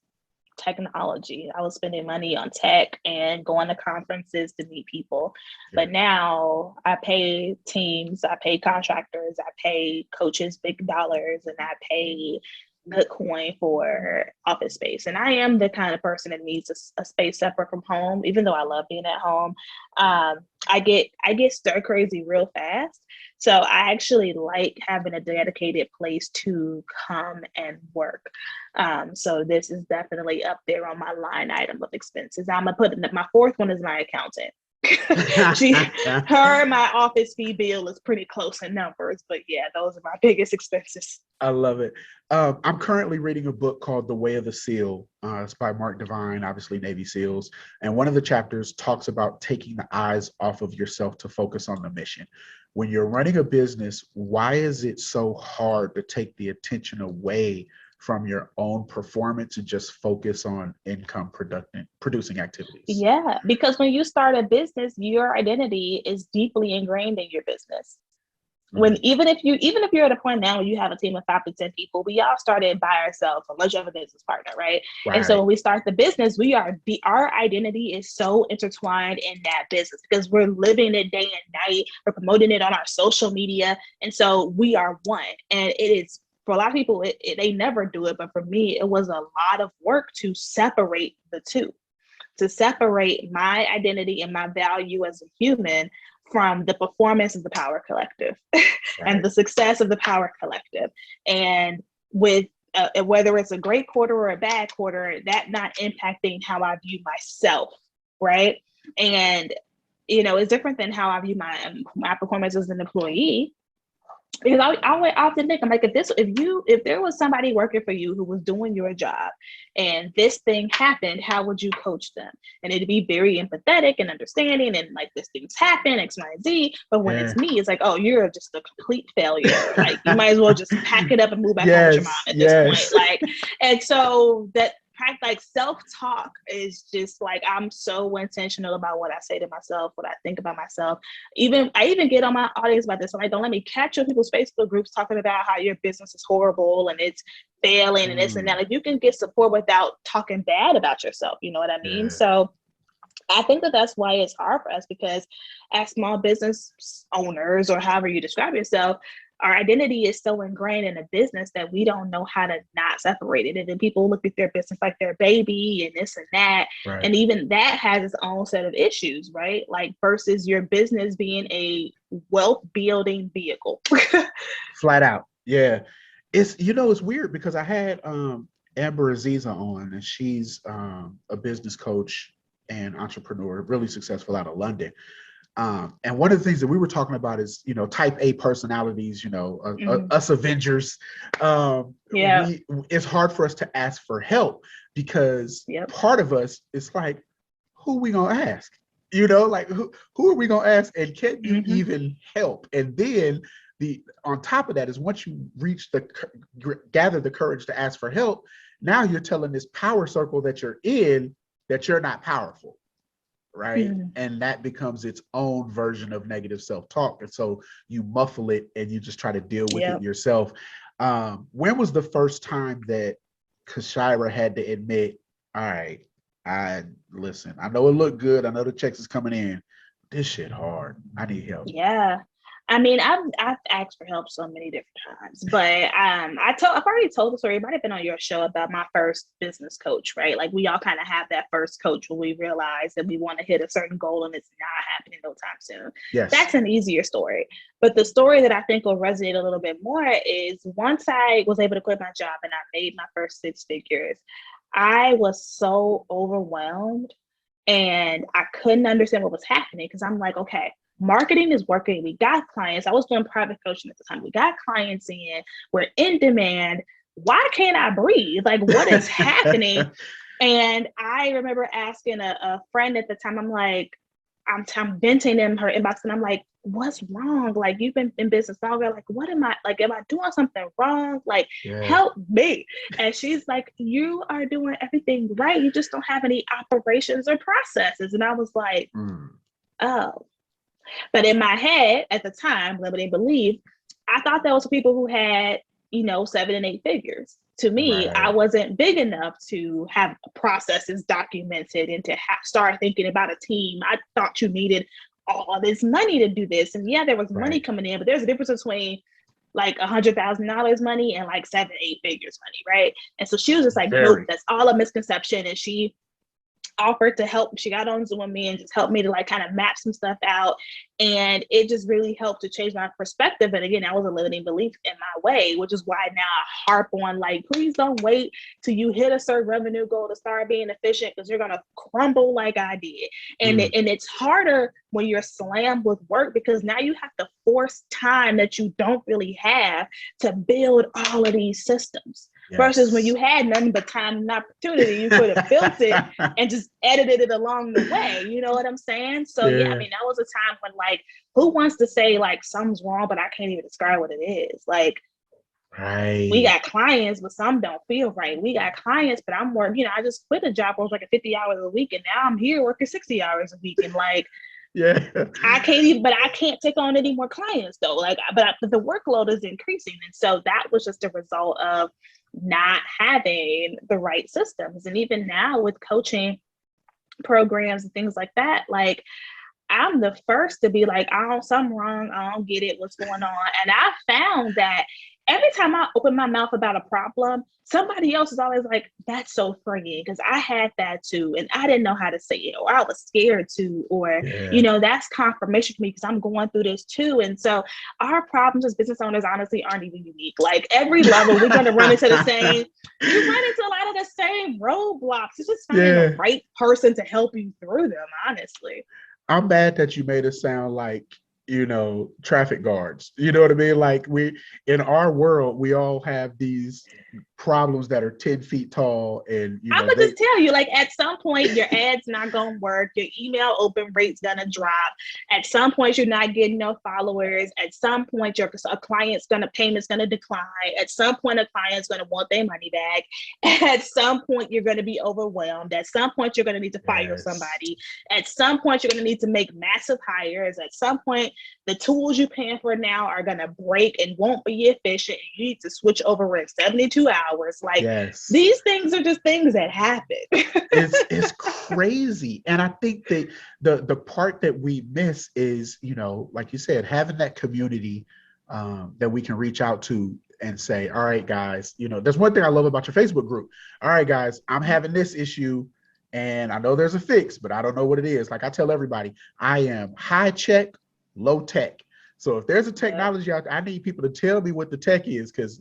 technology. I was spending money on tech and going to conferences to meet people. Yeah. But now I pay teams, I pay contractors, I pay coaches big dollars, and I pay good coin for office space. And I am the kind of person that needs a space separate from home, even though I love being at home. I get stir crazy real fast. So I actually like having a dedicated place to come and work. So this is definitely up there on my line item of expenses. I'm gonna put it, my fourth one is my accountant. My office fee bill is pretty close in numbers, but yeah, those are my biggest expenses. I love it. I'm currently reading a book called The Way of the SEAL. It's by Mark Divine, obviously Navy SEALs. And one of the chapters talks about taking the eyes off of yourself to focus on the mission. When you're running a business, why is it so hard to take the attention away from your own performance and just focus on income producing activities? Yeah, because when you start a business, your identity is deeply ingrained in your business. When even if you're at a point now where you have a team of 5 to 10 people, we all started by ourselves unless you have a business partner, right? And so when we start the business, our identity is so intertwined in that business because we're living it day and night. We're promoting it on our social media, and so we are one. And it is, for a lot of people, they never do it, but for me, it was a lot of work to separate the two, to separate my identity and my value as a human from the performance of the Power Collective and the success of the Power Collective. And with whether it's a great quarter or a bad quarter, that not impacting how I view myself, right? And, it's different than how I view my performance as an employee. Because I often think, I'm like, if there was somebody working for you who was doing your job and this thing happened, how would you coach them? And it'd be very empathetic and understanding and like, this thing's happened, X, Y, and Z. But when it's me, it's like, oh, you're just a complete failure. Like, you might as well just pack it up and move back home with your mom at this point. Like, and so that, like, self-talk is just like, I'm so intentional about what I say to myself, what I think about myself. I even get on my audience about this. I'm like, don't let me catch your people's Facebook groups talking about how your business is horrible and it's failing and this and that. Like, you can get support without talking bad about yourself. You know what I mean? So I think that's why it's hard for us, because as small business owners, or however you describe yourself, our identity is so ingrained in a business that we don't know how to not separate it. And then people look at their business like their baby and this and that. Right. And even that has its own set of issues, right? Like, versus your business being a wealth building vehicle. Flat out. Yeah. It's weird because I had Amber Aziza on, and she's a business coach and entrepreneur, really successful out of London. And one of the things that we were talking about is, type A personalities, us Avengers. It's hard for us to ask for help because part of us is like, who are we going to ask? Like, who are we going to ask? And can you even help? And then on top of that is, once you gather the courage to ask for help, now you're telling this power circle that you're in that you're not powerful. Right. And that becomes its own version of negative self-talk. And so you muffle it and you just try to deal with it yourself. When was the first time that Kyshira had to admit, all right, I know it looked good. I know the checks is coming in. This shit hard. I need help. Yeah. I mean, I've asked for help so many different times, but I've already told the story. It might have been on your show about my first business coach, right? Like, we all kind of have that first coach when we realize that we want to hit a certain goal and it's not happening no time soon. Yes. That's an easier story. But the story that I think will resonate a little bit more is, once I was able to quit my job and I made my first 6 figures, I was so overwhelmed and I couldn't understand what was happening, because I'm like, okay, marketing is working. We got clients. I was doing private coaching at the time. We got clients in. We're in demand. Why can't I breathe? Like, what is happening? And I remember asking a friend at the time, I'm like, I'm venting in her inbox, and I'm like, what's wrong? Like, you've been in business longer. Like, what am I, like, am I doing something wrong? Like, help me. And she's like, you are doing everything right. You just don't have any operations or processes. And I was like, oh. But in my head at the time, limiting belief, I thought that was for people who had, 7 and 8 figures. To me, I wasn't big enough to have processes documented and to start thinking about a team. I thought you needed all this money to do this. And yeah, there was money coming in, but there's a difference between like $100,000 money and like 7, 8 figures money, right? And so she was just like, nope, that's all a misconception. And she offered to help. She got on Zoom with me and just helped me to like kind of map some stuff out. And it just really helped to change my perspective. And again, that was a limiting belief in my way, which is why now I harp on like, please don't wait till you hit a certain revenue goal to start being efficient, because you're going to crumble like I did. And and it's harder when you're slammed with work, because now you have to force time that you don't really have to build all of these systems. Versus when you had nothing but time and opportunity, you could have built it and just edited it along the way. You know what I'm saying? So yeah, I mean, that was a time when like, who wants to say like something's wrong, but I can't even describe what it is? Like, we got clients, but some don't feel right. We got clients, but I'm working, I just quit a job. I was like 50 hours a week, and now I'm here working 60 hours a week. And like, I can't take on any more clients though. Like, but the workload is increasing. And so that was just a result of not having the right systems. And even now with coaching programs and things like that, like, I'm the first to be like, something wrong. I don't get it. What's going on? And I found that every time I open my mouth about a problem, somebody else is always like, that's so freeing, because I had that too. And I didn't know how to say it, or I was scared to, or, that's confirmation for me because I'm going through this too. And so our problems as business owners honestly aren't even unique. Like, every level, we're going to run into you run into a lot of the same roadblocks. It's just finding the right person to help you through them, honestly. I'm mad that you made it sound like, traffic guards. You know what I mean? Like, in our world, we all have these problems that are 10 feet tall. And I'm gonna just tell you, like, at some point your ad's not gonna work, your email open rate's gonna drop. At some point you're not getting no followers. At some point a client's payment's gonna decline. At some point a client's gonna want their money back. At some point you're gonna be overwhelmed. At some point you're gonna need to fire somebody. At some point you're gonna need to make massive hires. At some point the tools you're paying for now are gonna break and won't be efficient. You need to switch over in 72 hours. Like, these things are just things that happen. it's crazy. And I think that the part that we miss is, like you said, having that community that we can reach out to and say, all right, guys, there's one thing I love about your Facebook group. All right, guys, I'm having this issue and I know there's a fix, but I don't know what it is. Like I tell everybody, I am high check, low tech. So if there's a technology out there, I need people to tell me what the tech is, because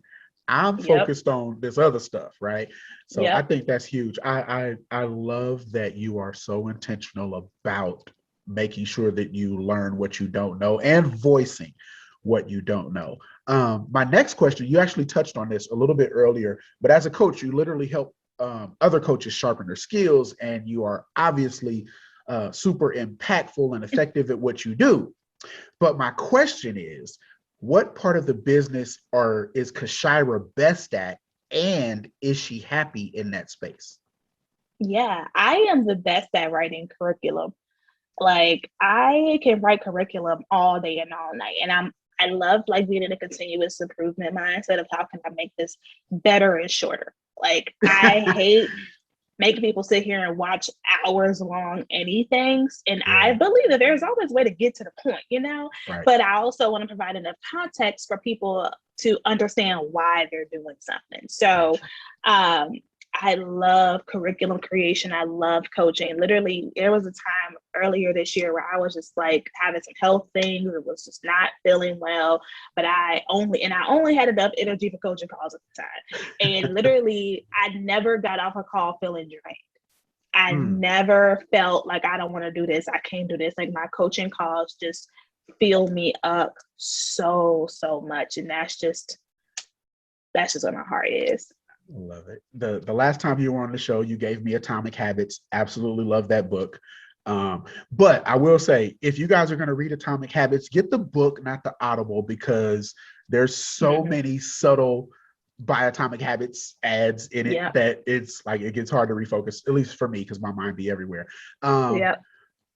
I'm focused on this other stuff, right? So I think that's huge. I love that you are so intentional about making sure that you learn what you don't know and voicing what you don't know. My next question, you actually touched on this a little bit earlier, but as a coach, you literally help other coaches sharpen their skills, and you are obviously super impactful and effective at what you do. But my question is, what part of the business is Kyshira best at, and is she happy in that space? Yeah, I am the best at writing curriculum. Like, I can write curriculum all day and all night. And I love like being in a continuous improvement mindset of how can I make this better and shorter. Like, I hate making people sit here and watch hours long anythings. And I believe that there's always a way to get to the point, but I also want to provide enough context for people to understand why they're doing something. So I love curriculum creation. I love coaching. Literally, there was a time earlier this year where I was just like having some health things. It was just not feeling well, but I only had enough energy for coaching calls at the time. And literally, I never got off a call feeling drained. I never felt like I don't want to do this. I can't do this. Like, my coaching calls just fill me up so much. And that's just where my heart is. Love it. The last time you were on the show, you gave me Atomic Habits. Absolutely love that book. But I will say, if you guys are going to read Atomic Habits, get the book, not the Audible, because there's so many subtle Buy Atomic Habits ads in it that it's like it gets hard to refocus, at least for me, because my mind be everywhere.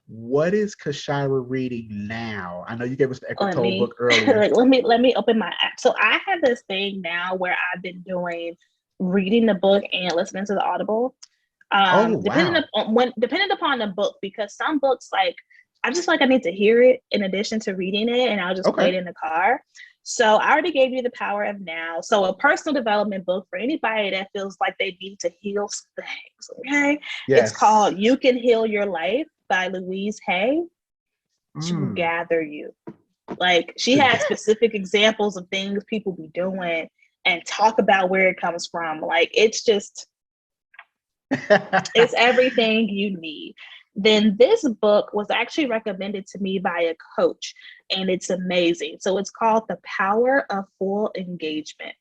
What is Kyshira reading now? I know you gave us the Eckhart Tolle book earlier. let me open my app. So I have this thing now where I've been doing reading the book and listening to the Audible. Depending upon the book, because some books, like, I'm just like, I need to hear it in addition to reading it, and I'll just play it in the car. So I already gave you The Power of Now. So a personal development book for anybody that feels like they need to heal some things. Okay. Yes. It's called You Can Heal Your Life by Louise Hay. To gather you. Like, she has specific examples of things people be doing and talk about where it comes from. Like, it's just, it's everything you need. Then this book was actually recommended to me by a coach, and it's amazing. So it's called The Power of Full Engagement.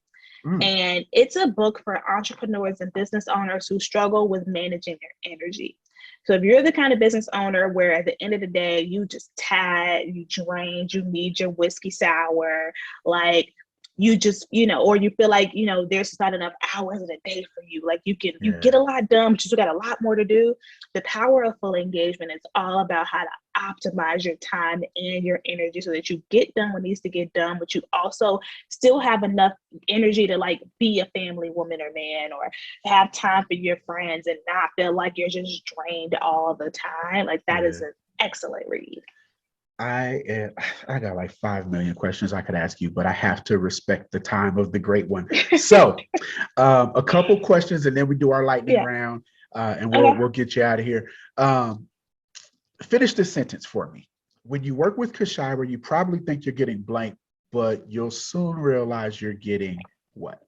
And it's a book for entrepreneurs and business owners who struggle with managing their energy. So if you're the kind of business owner where at the end of the day, you just tired, you drained, you need your whiskey sour, like, you just, or you feel like, there's not enough hours in a day for you. Like, you get a lot done, but you still got a lot more to do. The Power of Full Engagement is all about how to optimize your time and your energy so that you get done what needs to get done, but you also still have enough energy to, like, be a family woman or man, or have time for your friends and not feel like you're just drained all the time. Like, that is an excellent read. I got like 5 million questions I could ask you, but I have to respect the time of the great one. So a couple questions, and then we do our lightning round, and we'll get you out of here. Finish this sentence for me. When you work with Kyshira, you probably think you're getting blank, but you'll soon realize you're getting what?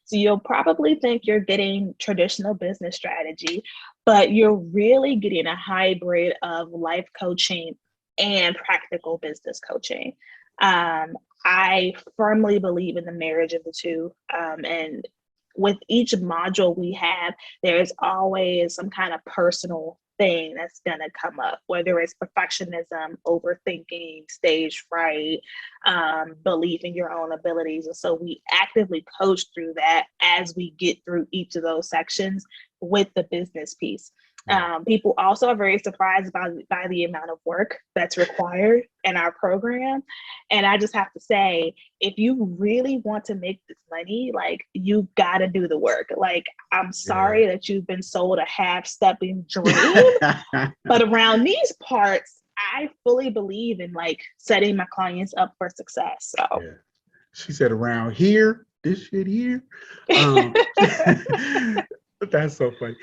So you'll probably think you're getting traditional business strategy, but you're really getting a hybrid of life coaching and practical business coaching. I firmly believe in the marriage of the two. And with each module we have, there's always some kind of personal thing that's going to come up, whether it's perfectionism, overthinking, stage fright, belief in your own abilities. And so we actively coach through that as we get through each of those sections with the business piece. People also are very surprised by the amount of work that's required in our program. And I just have to say, if you really want to make this money, like, you got to do the work. Like, I'm sorry that you've been sold a half-stepping dream, but around these parts, I fully believe in, like, setting my clients up for success. So she said, around here, this shit here. That's so funny.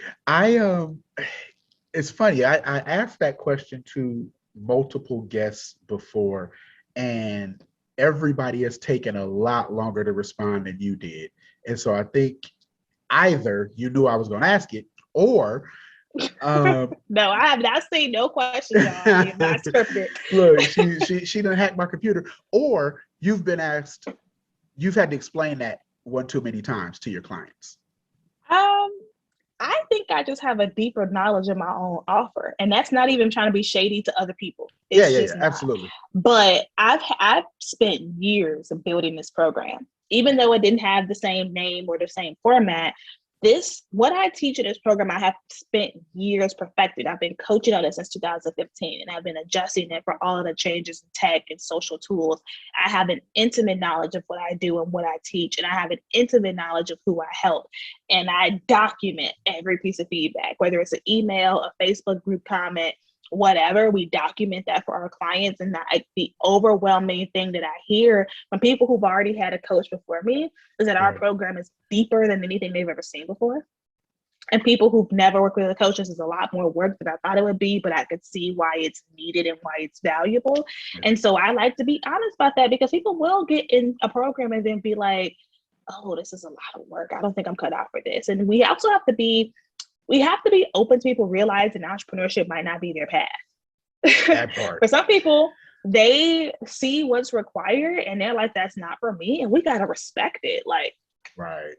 It's funny. I asked that question to multiple guests before, and everybody has taken a lot longer to respond than you did. And so I think either you knew I was going to ask it, or no, I have not seen no questions, y'all. You're not scripted. Look, she done hacked my computer, or you've been asked, you've had to explain that one too many times to your clients. I think I just have a deeper knowledge of my own offer, and that's not even trying to be shady to other people. It's absolutely. But I've spent years of building this program, even though it didn't have the same name or the same format. What I teach in this program, I have spent years perfecting. I've been coaching on it since 2015, and I've been adjusting it for all of the changes in tech and social tools. I have an intimate knowledge of what I do and what I teach, and I have an intimate knowledge of who I help. And I document every piece of feedback, whether it's an email, a Facebook group comment, whatever. We document that for our clients. And the overwhelming thing that I hear from people who've already had a coach before me is that our program is deeper than anything they've ever seen before. And people who've never worked with a coach, this is a lot more work than I thought it would be, but I could see why it's needed and why it's valuable. And so I like to be honest about that, because people will get in a program and then be like, oh, this is a lot of work. I don't think I'm cut out for this. And we also have to be open to people realizing entrepreneurship might not be their path. That part. For some people, they see what's required and they're like, that's not for me. And we got to respect it. Like, right.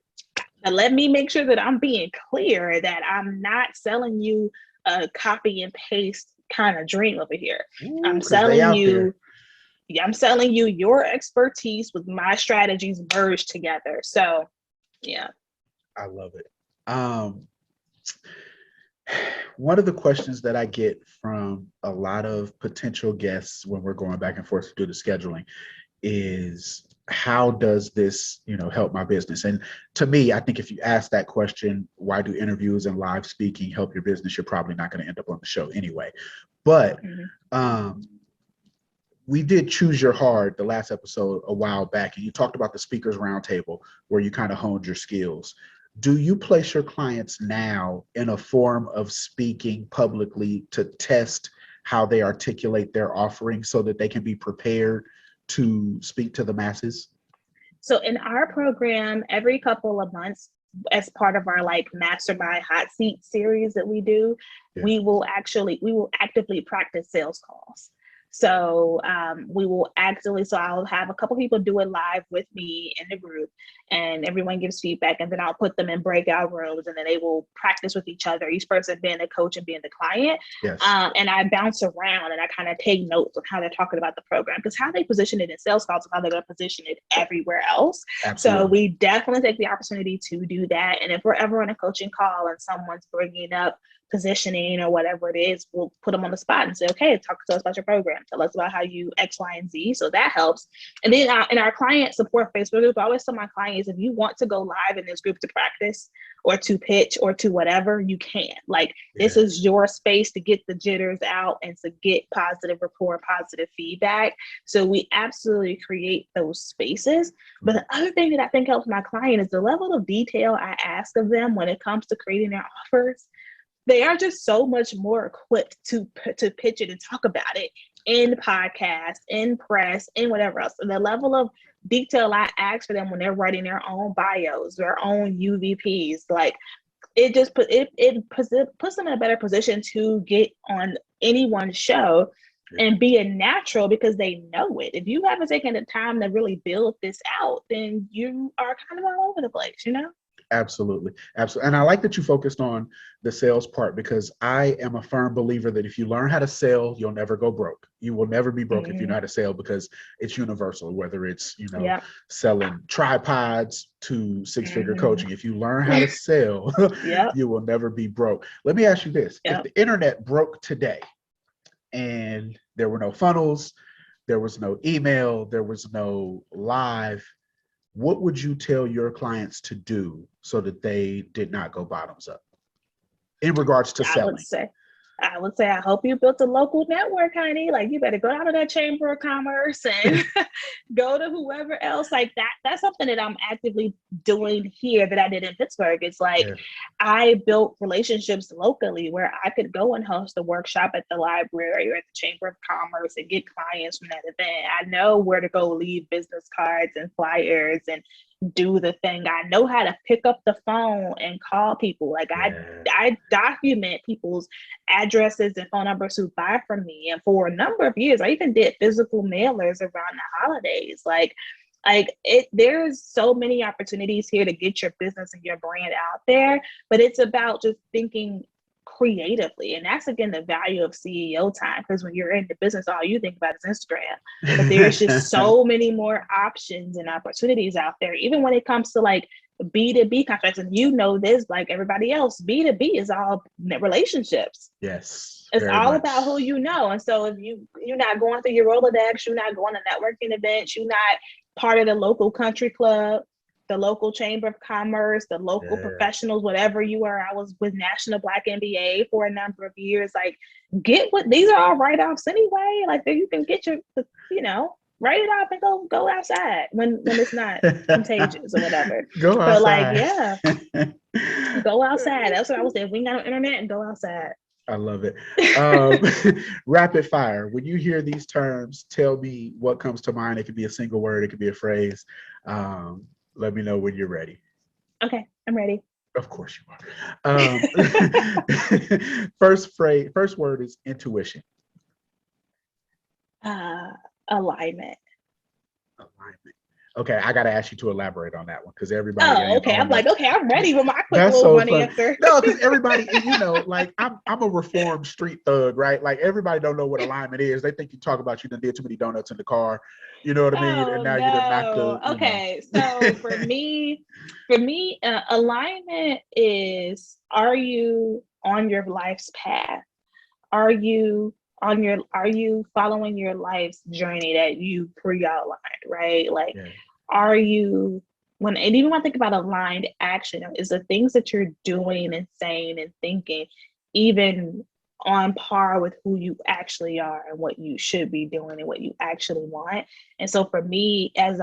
But let me make sure that I'm being clear that I'm not selling you a copy and paste kind of dream over here. Ooh, I'm 'cause they selling out you. there. Yeah, I'm selling you your expertise with my strategies merged together. So, yeah. I love it. One of the questions that I get from a lot of potential guests when we're going back and forth to do the scheduling is, how does this, help my business? And to me, I think if you ask that question, why do interviews and live speaking help your business? You're probably not going to end up on the show anyway. But we did Choose Your Heart, the last episode, a while back, and you talked about the speakers roundtable where you kind of honed your skills. Do you place your clients now in a form of speaking publicly to test how they articulate their offering so that they can be prepared to speak to the masses? So in our program, every couple of months, as part of our like mastermind hot seat series that we do, we will actively practice sales calls. So I'll have a couple people do it live with me in the group, and everyone gives feedback, and then I'll put them in breakout rooms, and then they will practice with each other, each person being the coach and being the client. Yes. And I bounce around and I kind of take notes of how they're talking about the program, because how they position it in sales calls is how they're going to position it everywhere else. Absolutely. So we definitely take the opportunity to do that. And if we're ever on a coaching call and someone's bringing up positioning or whatever it is, we'll put them on the spot and say, okay, talk to us about your program. Tell us about how you X, Y, and Z. So that helps. And then in our client support Facebook group, I always tell my clients, if you want to go live in this group to practice or to pitch or to whatever, you can. Like, this is your space to get the jitters out and to get positive rapport, positive feedback. So we absolutely create those spaces. But the other thing that I think helps my client is the level of detail I ask of them when it comes to creating their offers. They are just so much more equipped to pitch it and talk about it in podcasts, in press, in whatever else. And the level of detail I ask for them when they're writing their own bios, their own UVPs, like, it just puts them in a better position to get on anyone's show and be a natural, because they know it. If you haven't taken the time to really build this out, then you are kind of all over the place, Absolutely. Absolutely. And I like that you focused on the sales part, because I am a firm believer that if you learn how to sell, you'll never go broke. You will never be broke if you know how to sell, because it's universal, whether it's, selling tripods to six-figure coaching. If you learn how to sell, you will never be broke. Let me ask you this. If the internet broke today and there were no funnels, there was no email, there was no live, what would you tell your clients to do so that they did not go bottoms up in regards to selling? I would say, I hope you built a local network, honey. Like, you better go out to that Chamber of Commerce and go to whoever else like that. That's something that I'm actively doing here that I did in Pittsburgh. It's like, I built relationships locally where I could go and host a workshop at the library or at the Chamber of Commerce and get clients from that event. I know where to go leave business cards and flyers and do the thing. I know how to pick up the phone and call people. Like, I document people's addresses and phone numbers who buy from me. And for a number of years, I even did physical mailers around the holidays. There's so many opportunities here to get your business and your brand out there, but it's about just thinking creatively. And that's, again, the value of CEO time, because when you're in the business, all you think about is Instagram. But there's just so many more options and opportunities out there, even when it comes to like B2B contracts. And this, like everybody else, B2B is all relationships. Yes. It's all about who you know. And so if you're not going through your Rolodex, you're not going to networking events, you're not part of the local country club, the local Chamber of Commerce, the local professionals, whatever you are. I was with National Black MBA for a number of years. Like, these are all write-offs anyway. Like, you can get write it off and go outside when it's not contagious or whatever. Go outside. Go outside. That's what I was saying. We got on internet and go outside. I love it. Rapid fire. When you hear these terms, tell me what comes to mind. It could be a single word. It could be a phrase. Let me know when you're ready. Okay, I'm ready. Of course you are. First word is intuition. Alignment. Okay, I got to ask you to elaborate on that one because everybody Oh, ain't okay. I'm on that. like, okay, I'm ready with my quick That's little so one funny. answer. No, because everybody, like I'm a reformed street thug, right? Like everybody don't know what alignment is. They think you talk about you done did too many donuts in the car, you know what I mean? And Oh now you done knocked no. Okay. So for me, alignment is, are you on your life's path? Are you following your life's journey that you pre-outlined, right? Like, Yeah. are you and even when I think about aligned action, is the things that you're doing and saying and thinking even on par with who you actually are and what you should be doing and what you actually want. And so for me, as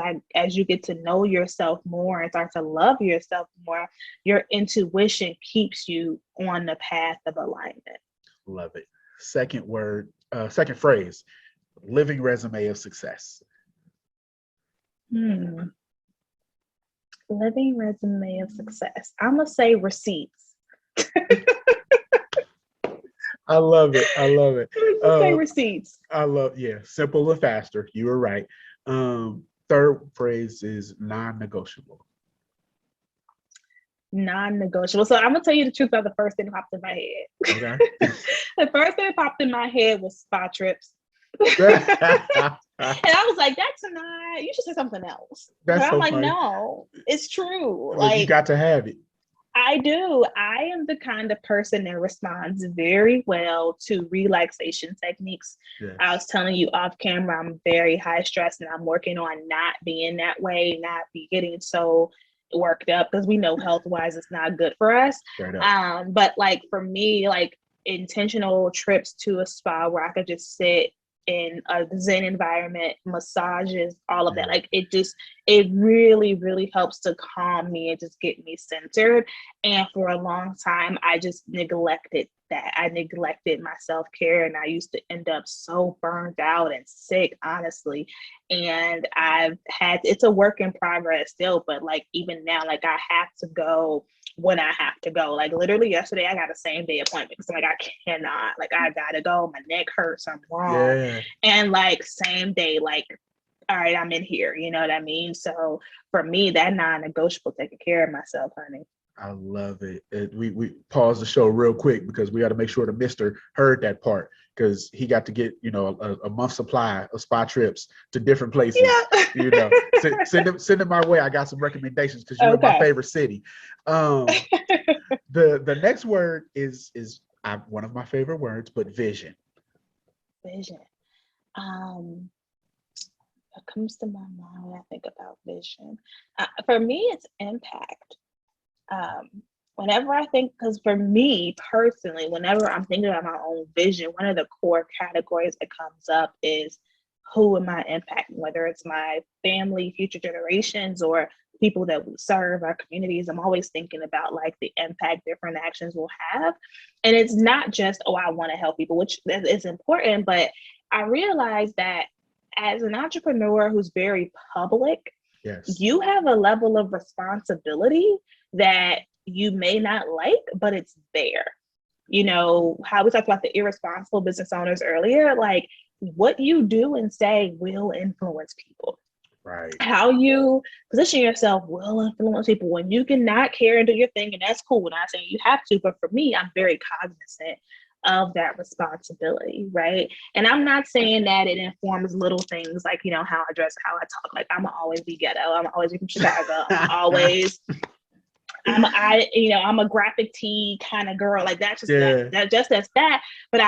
you get to know yourself more and start to love yourself more, your intuition keeps you on the path of alignment. Love it. Second phrase, living resume of success. Living resume of success. I'm gonna say receipts. I love it. I love it. Say receipts. Simple and faster. You were right. Third phrase is non-negotiable. Non-negotiable. So I'm gonna tell you the truth about the first thing that popped in my head. Okay. The first thing that popped in my head was spa trips. And I was like, that's not, you should say something else. That's but I'm so like, funny. no, it's true. Well, like, you got to have it. I do. I am the kind of person that responds very well to relaxation techniques. Yes. I was telling you off camera, I'm very high stress and I'm working on not being that way, not be getting so worked up because we know health wise it's not good for us. But like for me, like intentional trips to a spa where I could just sit in a Zen environment, massages, all of that. Like it really, really helps to calm me and just get me centered. And for a long time, I just neglected that. I neglected my self-care and I used to end up so burned out and sick, honestly. And it's a work in progress still, but like even now, like I have to go when I have to go. Like literally yesterday, I got a same day appointment because like I cannot, like I gotta go. My neck hurts. I'm wrong. Yeah. And like same day, like, all right, I'm in here. You know what I mean? So for me, that non-negotiable, taking care of myself, honey. I love it. We paused the show real quick because we got to make sure the mister heard that part because he got to get, a month's supply of spa trips to different places. Yeah. Send them my way. I got some recommendations because you're in my favorite city. The next word is one of my favorite words, but vision. Vision. What comes to my mind when I think about vision? For me, it's impact. Whenever I think, because for me personally, whenever I'm thinking about my own vision, one of the core categories that comes up is who am I impacting, whether it's my family, future generations, or people that we serve, our communities. I'm always thinking about like the impact different actions will have. And it's not just, I want to help people, which is important, but I realize that as an entrepreneur who's very public, yes, you have a level of responsibility that you may not like, but it's there. How we talked about the irresponsible business owners earlier, like what you do and say will influence people. Right. How you position yourself will influence people. When you cannot care and do your thing, and that's cool. We're not saying you have to, but for me, I'm very cognizant of that responsibility, right? And I'm not saying that it informs little things like, how I dress, how I talk. Like I'm always be ghetto. I'm always be from Chicago. I'm a graphic tee kind of girl. Like that's just that. But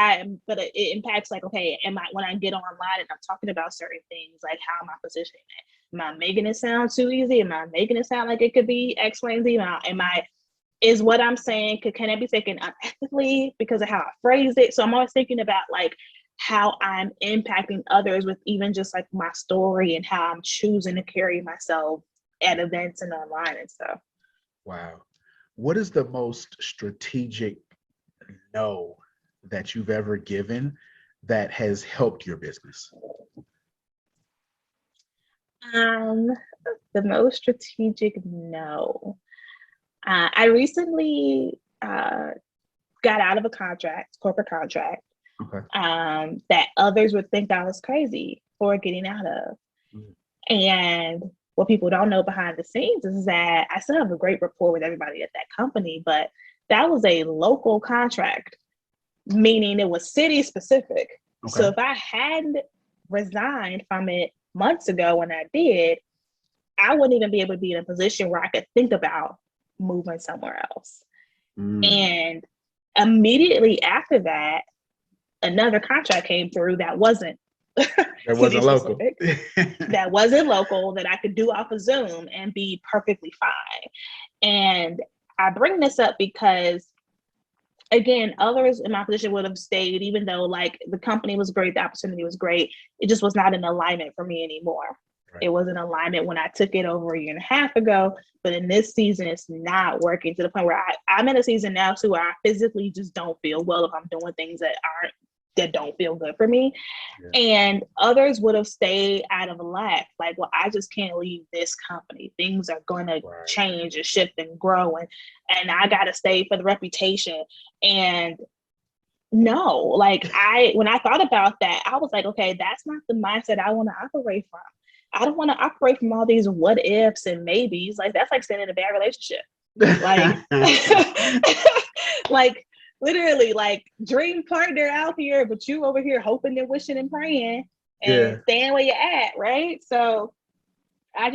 it impacts like, okay, when I get online and I'm talking about certain things, like how am I positioning it? Am I making it sound too easy? Am I making it sound like it could be X, Y, and Z? Is what I'm saying, can it be taken unethically because of how I phrase it? So I'm always thinking about like how I'm impacting others with even just like my story and how I'm choosing to carry myself at events and online and stuff. Wow. What is the most strategic no that you've ever given that has helped your business? The most strategic no. I recently got out of a corporate contract, that others would think I was crazy for getting out of. Mm. And what people don't know behind the scenes is that I still have a great rapport with everybody at that company, but that was a local contract, meaning it was city specific. Okay. So if I hadn't resigned from it months ago when I did, I wouldn't even be able to be in a position where I could think about moving somewhere else. And immediately after that, another contract came through that wasn't local. That wasn't local, that I could do off of Zoom and be perfectly fine. And I bring this up because, again, others in my position would have stayed, even though like the company was great, the opportunity was great. It just was not in alignment for me anymore. Right. It was in alignment when I took it over a year and a half ago, but in this season, it's not working, to the point where I'm in a season now too where I physically just don't feel well if I'm doing things that don't feel good for me. Yeah. And others would have stayed out of lack. Like, well, I just can't leave this company. Things are going to change and shift and grow. And I got to stay for the reputation. And no, like when I thought about that, I was like, okay, that's not the mindset I want to operate from. I don't want to operate from all these what ifs and maybes. Like, that's like staying in a bad relationship. Like, like, literally, like, dream partner out here, but you over here hoping and wishing and praying and staying where you're at, right? So I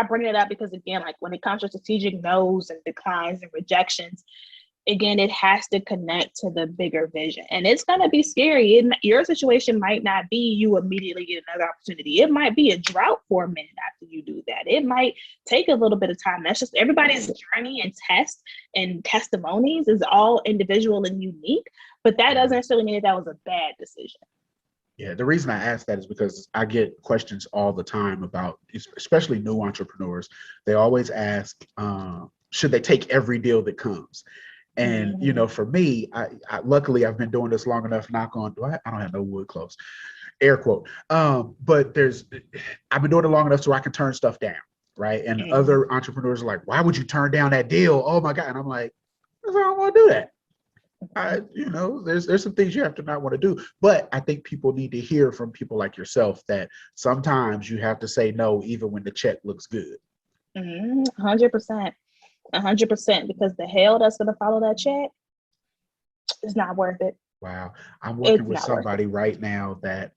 bring it up because, again, like when it comes to strategic no's and declines and rejections, again, it has to connect to the bigger vision. And it's going to be scary. Your situation might not be you immediately get another opportunity. It might be a drought for a minute after you do that. It might take a little bit of time. That's just everybody's journey and test and testimonies is all individual and unique. But that doesn't necessarily mean that was a bad decision. Yeah, the reason I ask that is because I get questions all the time about, especially new entrepreneurs. They always ask, should they take every deal that comes? And, you know, for me, I luckily I've been doing this long enough, knock on, I don't have no wood close, air quote. But I've been doing it long enough so I can turn stuff down, right? And other entrepreneurs are like, why would you turn down that deal? Oh my God. And I'm like, I don't want to do that. You know, there's some things you have to not want to do. But I think people need to hear from people like yourself that sometimes you have to say no, even when the check looks good. 100%. 100%, because the hell that's going to follow that check is not worth it. Wow. I'm working with somebody right now that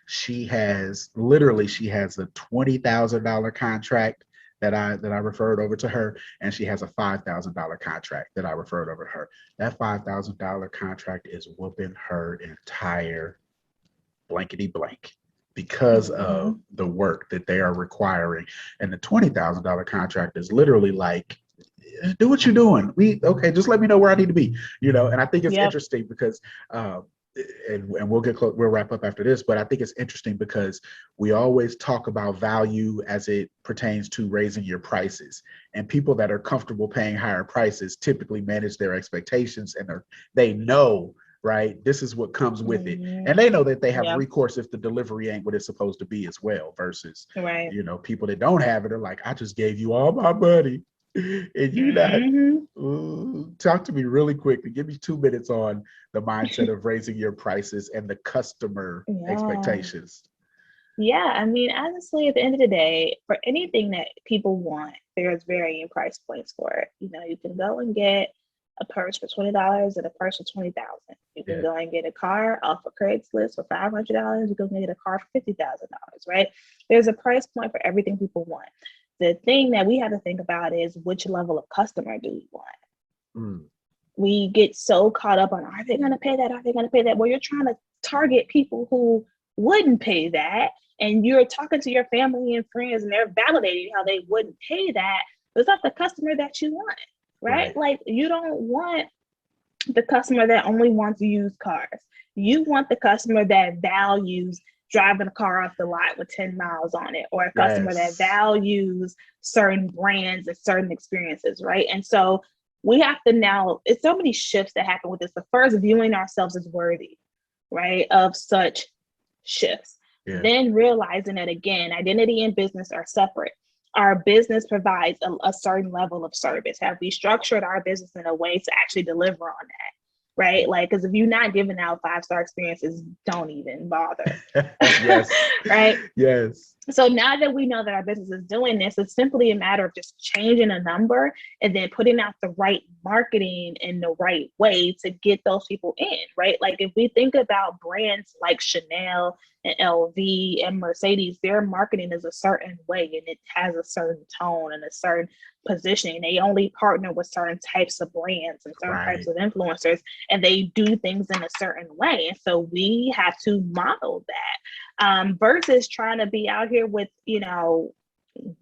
she has a $20,000 contract that I referred over to her, and she has a $5,000 contract that I referred over to her. That $5,000 contract is whooping her entire blankety blank because of the work that they are requiring. And the $20,000 contract is literally like, do what you're doing. Just let me know where I need to be, you know? And I think it's interesting because, and we'll wrap up after this, but I think it's interesting because we always talk about value as it pertains to raising your prices, and people that are comfortable paying higher prices typically manage their expectations, and they know, right, this is what comes with it. And they know that they have recourse if the delivery ain't what it's supposed to be as well, versus, you know, people that don't have it are like, I just gave you all my money and you not. Talk to me really quick and give me 2 minutes on the mindset of raising your prices and the customer expectations. Yeah, I mean, honestly, at the end of the day, for anything that people want, there's varying price points for it. You know, you can go and get a purse for $20 and a purse for $20,000. You can go and get a car off of Craigslist for $500. You can get a car for $50,000, right? There's a price point for everything people want. The thing that we have to think about is, which level of customer do we want? We get so caught up on, are they going to pay that? Are they going to pay that? Well, you're trying to target people who wouldn't pay that. And you're talking to your family and friends and they're validating how they wouldn't pay that. But it's not the customer that you want. Right? Like, you don't want the customer that only wants used cars. You want the customer that values driving a car off the lot with 10 miles on it, or a customer that values certain brands and certain experiences, right? And so we have to now, it's so many shifts that happen with this. The first, viewing ourselves as worthy, right, of such shifts. Then realizing that, again, identity and business are separate. Our business provides a certain level of service. Have we structured our business in a way to actually deliver on that, right? Like, because if you're not giving out 5-star experiences, don't even bother. Yes. Right? Yes. So now that we know that our business is doing this, it's simply a matter of just changing a number and then putting out the right marketing in the right way to get those people in, right? Like if we think about brands like Chanel and LV and Mercedes, their marketing is a certain way and it has a certain tone and a certain positioning. They only partner with certain types of brands and certain types of influencers, and they do things in a certain way. And so we have to model that versus trying to be out here with,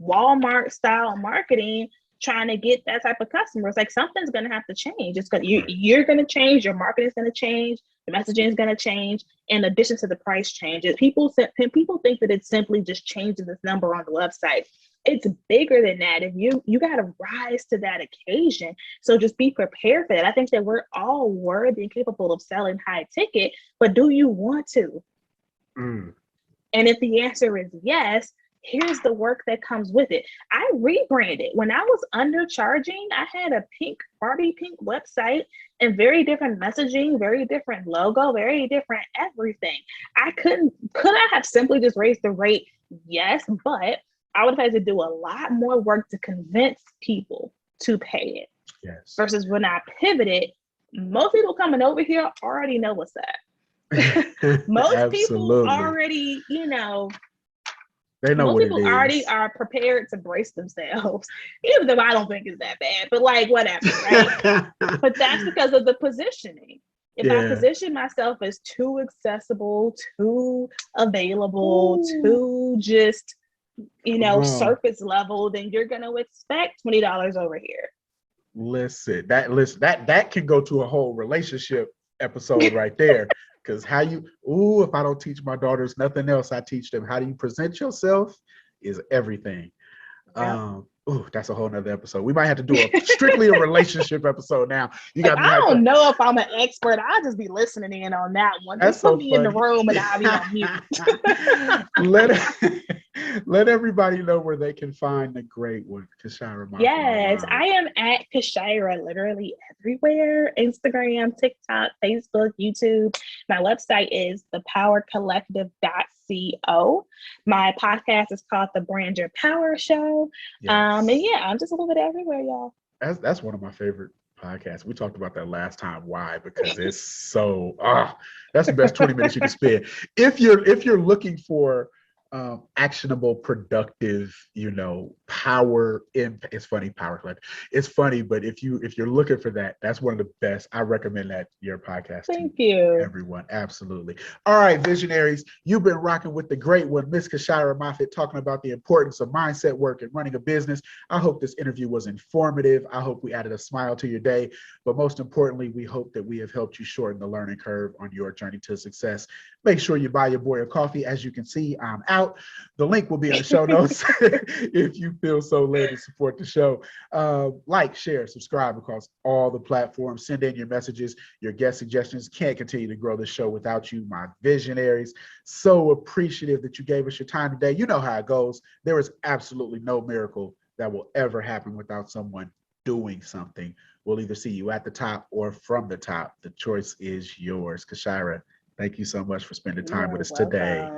Walmart style marketing, trying to get that type of customers. Like something's going to have to change. It's going you're going to change. Your marketing is going to change. The messaging is going to change. In addition to the price changes, people think that it's simply just changing this number on the website. It's bigger than that. If you got to rise to that occasion. So just be prepared for that. I think that we're all worthy and capable of selling high ticket, but do you want to? And if the answer is yes, here's the work that comes with it. I rebranded. When I was undercharging, I had a Barbie pink website and very different messaging, very different logo, very different everything. Could I have simply just raised the rate? Yes, but I would have had to do a lot more work to convince people to pay it. Yes. Versus when I pivoted, most people coming over here already know what's up. Most people already, they know most what people it is. Already are prepared to brace themselves, even though I don't think it's that bad, but like whatever, right? But that's because of the positioning. If I position myself as too accessible, too available, too just, surface level, then you're going to expect $20 over here. Listen, that can go to a whole relationship episode right there. Because if I don't teach my daughters nothing else, I teach them how do you present yourself is everything. Yeah. That's a whole nother episode. We might have to do strictly a relationship episode now. I don't know if I'm an expert. I'll just be listening in on that one. Just put me in the room and I'll be on mute. Let everybody know where they can find the great one, Kyshira Moffett. Yes, I am at Kyshira literally everywhere. Instagram, TikTok, Facebook, YouTube. My website is thepowercollective.co. My podcast is called The Brand Your Power Show. Yes. And I'm just a little bit everywhere, y'all. That's one of my favorite podcasts. We talked about that last time. Why? Because it's so that's the best 20 minutes you can spend. If you're looking for actionable, productive, power in, it's funny, power collective. It's funny, but if you're looking for that, that's one of the best. I recommend that your podcast. Thank you, everyone. Absolutely. All right, visionaries, you've been rocking with the great one, Miss Kyshira Moffett, talking about the importance of mindset work and running a business. I hope this interview was informative. I hope we added a smile to your day, but most importantly, we hope that we have helped you shorten the learning curve on your journey to success. Make sure you buy your boy a coffee. As you can see, I'm out. The link will be in the show notes if you feel so led to support the show. Like, share, subscribe across all the platforms. Send in your messages, your guest suggestions. Can't continue to grow the show without you, my visionaries. So appreciative that you gave us your time today. You know how it goes. There is absolutely no miracle that will ever happen without someone doing something. We'll either see you at the top or from the top. The choice is yours. Kyshira, thank you so much for spending time with us today.